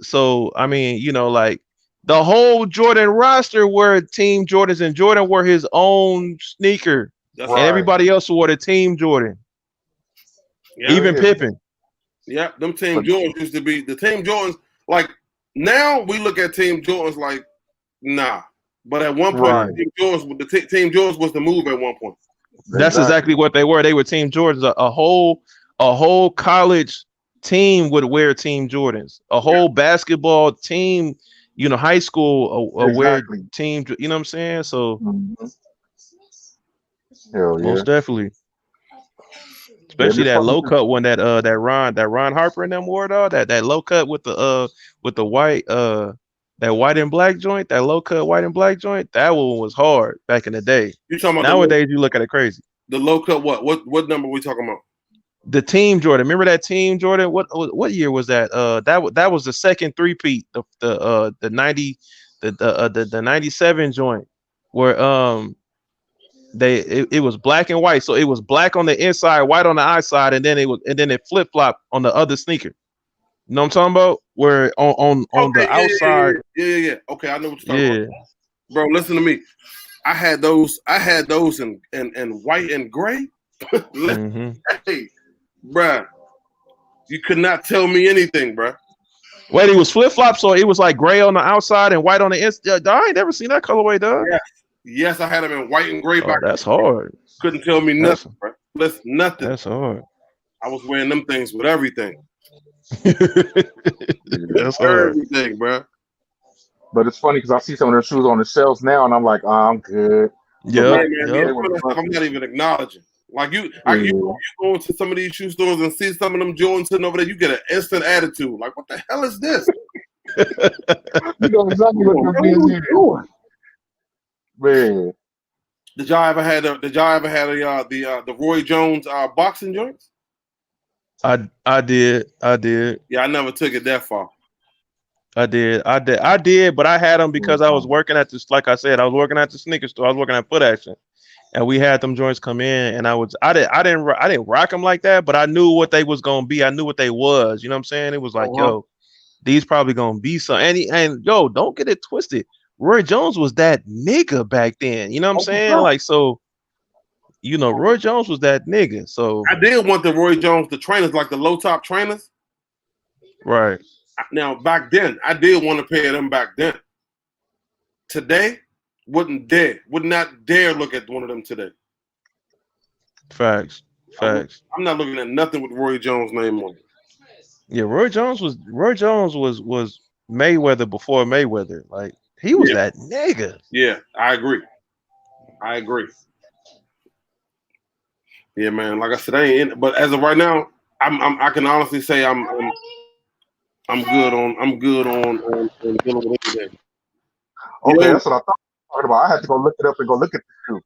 so I mean, you know, like the whole Jordan roster were Team Jordans, and Jordan wore his own sneaker, That's and everybody else wore the Team Jordan. Yeah. Even Pippen. Yeah, them Team Jordans used to be the Team Jordans. Like now, we look at Team Jordans like nah, but at one point, Team Jordans was the move at one point. That's exactly what they were. They were Team Jordans. A whole college team would wear Team Jordans. A whole basketball team, you know, high school wear Team. You know what I'm saying? So, Hell yeah. most definitely. Especially that low cut one that Ron Harper and them wore, though. That low cut with the white that white and black joint, that low cut white and black joint, that one was hard back in the day. You talking about nowadays? You look at it crazy. The low cut what number we talking about? The Team Jordan. Remember that Team Jordan? What year was that? That was the second three-peat. The 97 joint where it was black and white. So it was black on the inside, white on the outside, and then it flip-flop on the other sneaker. You know what I'm talking about? Where on the outside. Yeah. Okay, I know what you're talking about. Bro, listen to me. I had those in white and gray. Hey, bruh, you could not tell me anything, bruh. Wait, it was flip-flop, so it was like gray on the outside and white on the inside. I ain't never seen that colorway, dog. Yes, I had them in white and gray back. That's hard. Couldn't tell me nothing, bruh. Listen, nothing. That's hard. I was wearing them things with everything. That's hard. Everything, bruh. But it's funny because I see some of their shoes on the shelves now, and I'm like, I'm good. Yeah, I'm not even acknowledging. Like you go into some of these shoe stores and see some of them Jordans sitting over there, you get an instant attitude. Like, what the hell is this? You know exactly what they're doing. Man, did y'all ever had the Roy Jones boxing joints? I did. Yeah, I never took it that far. I did, but I had them because I was working at this. Like I said, I was working at the sneaker store. I was working at Foot Action, and we had them joints come in, and I didn't rock them like that, but I knew what they was gonna be. I knew what they was. You know what I'm saying? It was like, yo, these probably gonna be something. And yo, don't get it twisted. Roy Jones was that nigga back then. You know what I'm saying? Like, so, you know, Roy Jones was that nigga. So I did want the Roy Jones, the trainers, like the low top trainers. Right. Now, back then, I did want a pair of them back then. Today, would not dare look at one of them today. Facts. I'm not looking at nothing with Roy Jones' name on it. Yeah, Roy Jones was Mayweather before Mayweather. Like, he was that nigga. Yeah, I agree. Yeah, man. Like I said, I ain't in, but as of right now, I can honestly say I'm good on dealing with anything. Okay, Yo, that's what I thought you were talking about. I had to go look it up and go look at the shoe.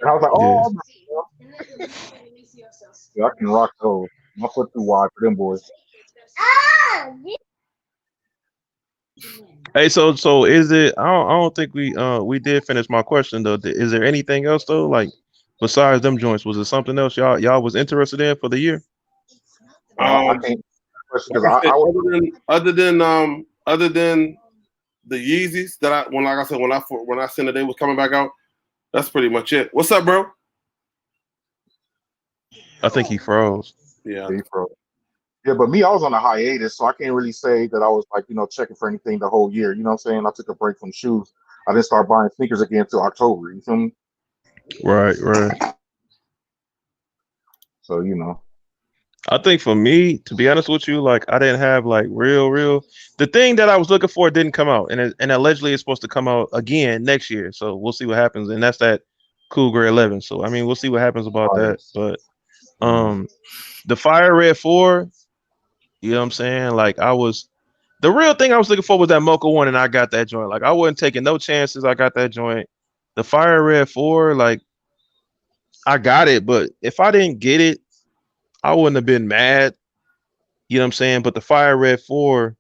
And I was like, Yeah. oh, yeah, I can rock those. My foot too wide for them boys. Hey, so is it? I don't think we did finish my question though. Is there anything else though, like besides them joints? Was it something else y'all was interested in for the year? I um, can't like because I said, I was other than the Yeezys that like I said, when I seen that they was coming back out, that's pretty much it. What's up, bro? I think he froze. Yeah, safe, bro. Yeah, but me, I was on a hiatus, so I can't really say that I was like, checking for anything the whole year. You know what I'm saying? I took a break from shoes. I didn't start buying sneakers again until October. You feel me? Right, right. So, I think for me, to be honest with you, like I didn't have like real. The thing that I was looking for didn't come out, and allegedly it's supposed to come out again next year. So we'll see what happens, and that's that Cougar 11. So I mean, we'll see what happens about right. that. But Mhm. the Fire Red 4, you know what I'm saying? Like the real thing I was looking for was that Mocha one, and I got that joint. Like I wasn't taking no chances. I got that joint. The Fire Red 4, like I got it, but if I didn't get it, I wouldn't have been mad. You know what I'm saying? But the Fire Red 4,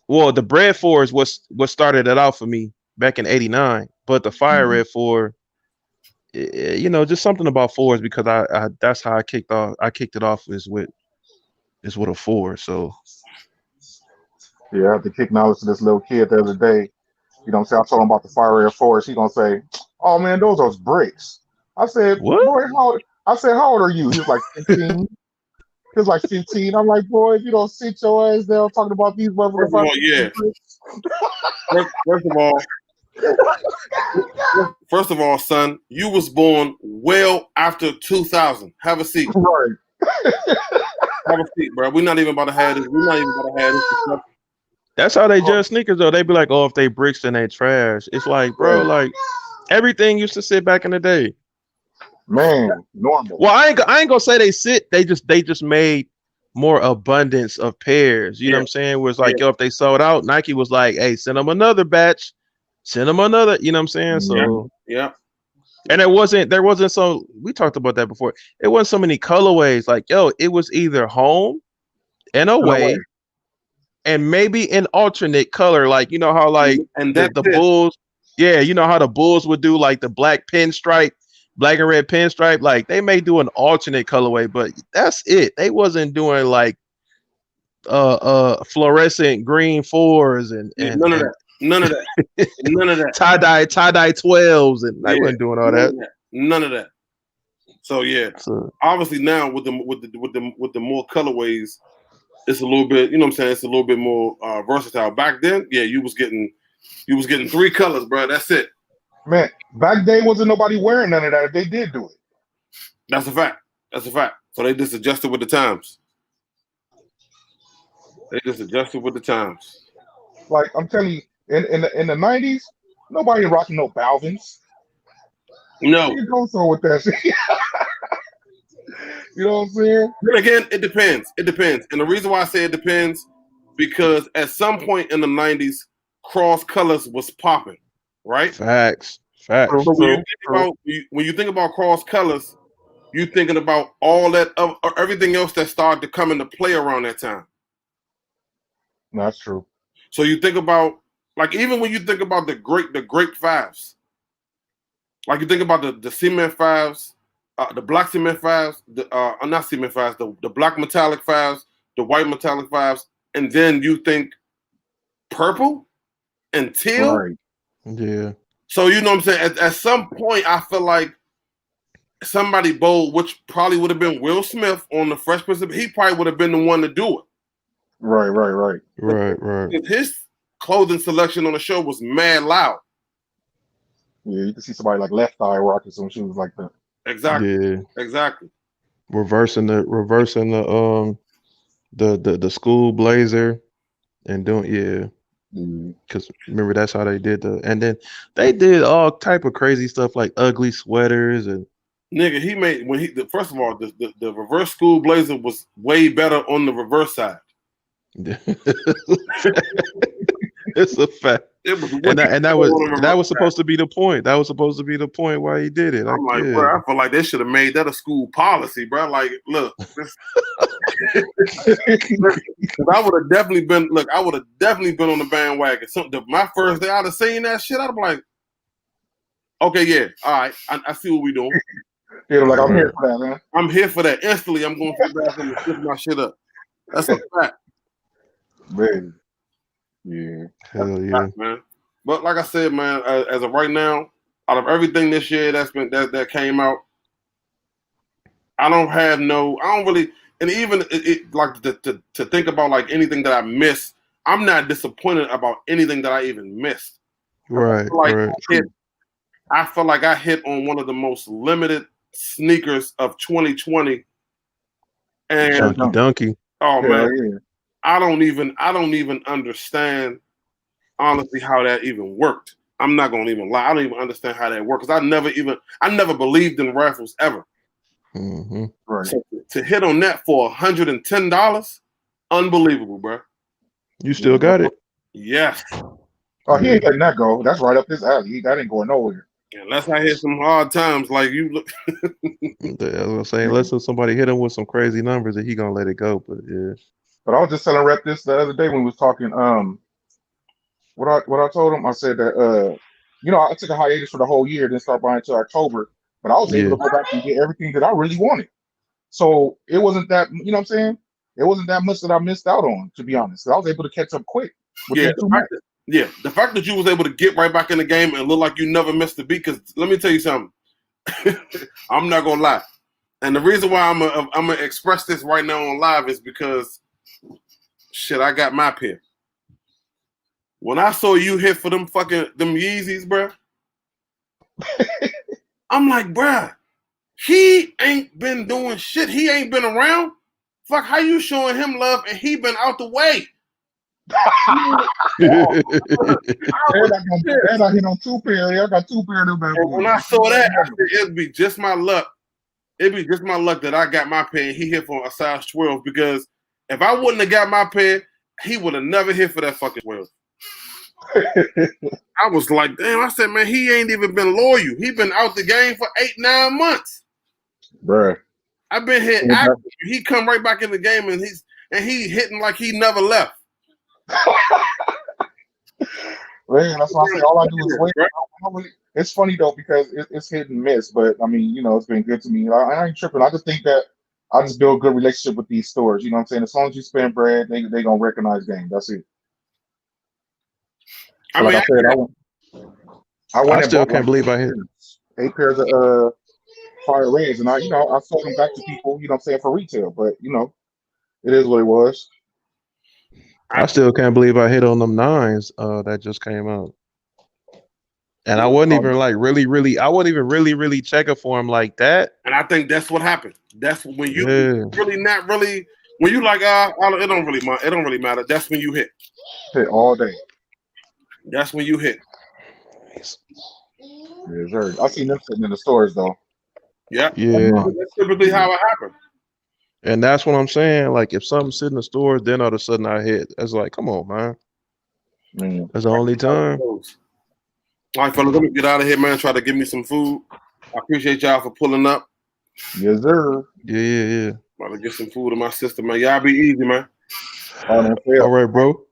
well, the Bread 4 is what started it out for me back in '89. But the Fire Mhm. Red 4, just something about fours because I that's how I kicked off. I kicked it off is with a 4. So Yeah, I have to kick knowledge to this little kid the other day. You know what I'm saying? I told him about the Fire Air Force. He gonna say, "Oh man, those are bricks." I said, what? "Boy, how old are you?" He was like 15. He was like 15. I'm like, "Boy, if you don't sit your ass down talking about these motherfuckers first of all, fucking yeah. bricks." First of all, son, you was born well after 2000. Have a seat. Right. Have a seat, bro. We're not even about to have this. We're not even about to have this discussion. That's how they judge sneakers though. They be like, oh, if they bricks, then they trash. It's like, bro, Right. like everything used to sit back in the day. Man, normal. Well, I ain't gonna say they sit. They just made more abundance of pairs. You know what Yeah, I'm saying? Where it's yeah, like, yo, if they sold out, Nike was like, hey, send them another batch, send them another. You know what I'm saying? yeah, Mhm. So, yeah. and there wasn't so we talked about that before. It wasn't so many colorways. Like, yo, it was either home and In a way. away, and maybe an alternate color. Like, you know how like And the that's the it. Bulls, yeah, you know how the Bulls would do like the black pinstripe, black and red pinstripe. Like they may do an alternate colorway, but that's it. They wasn't doing like fluorescent green 4s and Yeah, and none of and that. None of that. None of that. tie dye 12s, and they Yeah, wasn't doing all none that. of that. None of that. So yeah, So obviously now with the more colorways, it's a little bit. You know what I'm saying? It's a little bit more versatile. Back then, yeah, you was getting 3 colors, bro. That's it. Man, back day wasn't nobody wearing none of that. If they did do it. That's a fact. That's a fact. So they just adjusted with the times. They just adjusted with the times. Like I'm telling you, in the 90s, nobody rocking no Balvins. No. You go so with that shit. You know what I'm saying? Then again, it depends. It depends. And the reason why I say it depends, because at some point in the 90s, cross colors was popping, right? facts. True, So true, true. when you think about cross colors, you thinking about all that everything else that started to come into play around that time. No, that's true. So you think about, like, even when you think about the great fives, like you think about the cement fives, the black cement fives, the not cement fives, the black metallic fives, the white metallic fives, and then you think purple and teal. Right. Yeah. So you know what I'm saying? At some point, I feel like somebody bold, which probably would have been Will Smith on the Fresh Prince of, he probably would have been the one to do it. Right, right, right. Right. His clothing selection on the show was mad loud. Yeah, you can see somebody like Left Eye rocking some shoes like that. Exactly. Yeah. Exactly. reversing the school blazer and doing, yeah. Mm. Because remember that's how they did and then they did all type of crazy stuff like ugly sweaters and Nigga, he made first of all, the reverse school blazer was way better on the reverse side. It's a fact. It was And that was supposed supposed to be the point. That was supposed to be the point why he did it. I'm like, yeah. bro, I feel like they should have made that a school policy, bro. Like, look, this, I would have definitely been. Look, I would have definitely been on the bandwagon. My first day, I'd have seen that shit. I'd be like, okay, yeah, all right, I see what we doing. Yeah, like I'm here for that, man. I'm here for that. Instantly, I'm going to the bathroom and shift my shit up. That's a fact. Man. Yeah. Hell yeah. Fact, man. But like I said, man, as of right now, out of everything this year that came out, I don't really, and even like to think about like anything that I missed, I'm not disappointed about anything that I even missed. Right. I feel like I hit on one of the most limited sneakers of 2020. And Chunky Donkey. Oh man, yeah. I don't even understand honestly how that even worked. I'm not gonna even lie. I don't even understand how that worked because I never believed in raffles ever. Mm-hmm. Right. So to hit on that for $110, unbelievable, bro. You still got it? Yes. Oh, he ain't letting that go. That's right up his alley. That ain't going nowhere. Unless I hit some hard times like you look. I was gonna say, unless somebody hit him with some crazy numbers, that he gonna let it go. But yeah. But I was just telling Rep this the other day when we was talking. What I told him, I said that I took a hiatus for the whole year, didn't start buying until October. But I was able to go back and get everything that I really wanted. So it wasn't that, you know what I'm saying? It wasn't that much that I missed out on, to be honest. I was able to catch up quick. The fact that you was able to get right back in the game and look like you never missed a beat. Because let me tell you something. I'm not gonna lie, and the reason why I'm gonna express this right now on live is because shit, I got my pair. When I saw you hit for them Yeezys, bro, I'm like, bro, he ain't been doing shit. He ain't been around. Fuck, how you showing him love and he been out the way? And I hit on 2 pair. I got 2 pair of them bad boys. When I saw that, I said, it'd be just my luck. It'd be just my luck that I got my pair and he hit for a size 12 because if I wouldn't have got my pair, he would have never hit for that fucking 12. I was like, damn, I said, man, he ain't even been loyal. He been out the game for 8-9 months. Bruh. I've been here active. He come right back in the game and he hitting like he never left. Man, that's why I say all I do is wait. It's funny though because it's hit and miss, but I mean, it's been good to me. I ain't tripping. I just think that I just build a good relationship with these stores. You know what I'm saying? As long as you spend bread, they gonna recognize game. That's it. So I still can't believe I hit 8 pairs of Fire Reds, and I sold them back to people. You know what I'm saying, for retail, but it is what it was. I still can't believe I hit on them 9s that just came out. And I wasn't even like I wasn't even really checking for him like that. And I think that's what happened. That's when you when you like, it don't really matter. That's when you hit. Hit all day. That's when you hit. Yes, sir. I seen them sitting in the stores though. Yeah. That's typically how it happened. And that's what I'm saying. Like, if something sit in the stores, then all of a sudden I hit. It's like, come on, man. That's the only time. All right, fellas, let me get out of here, man. Try to give me some food. I appreciate y'all for pulling up. Yes, sir. Yeah. About to get some food in my system, man. Y'all be easy, man. All right, bro.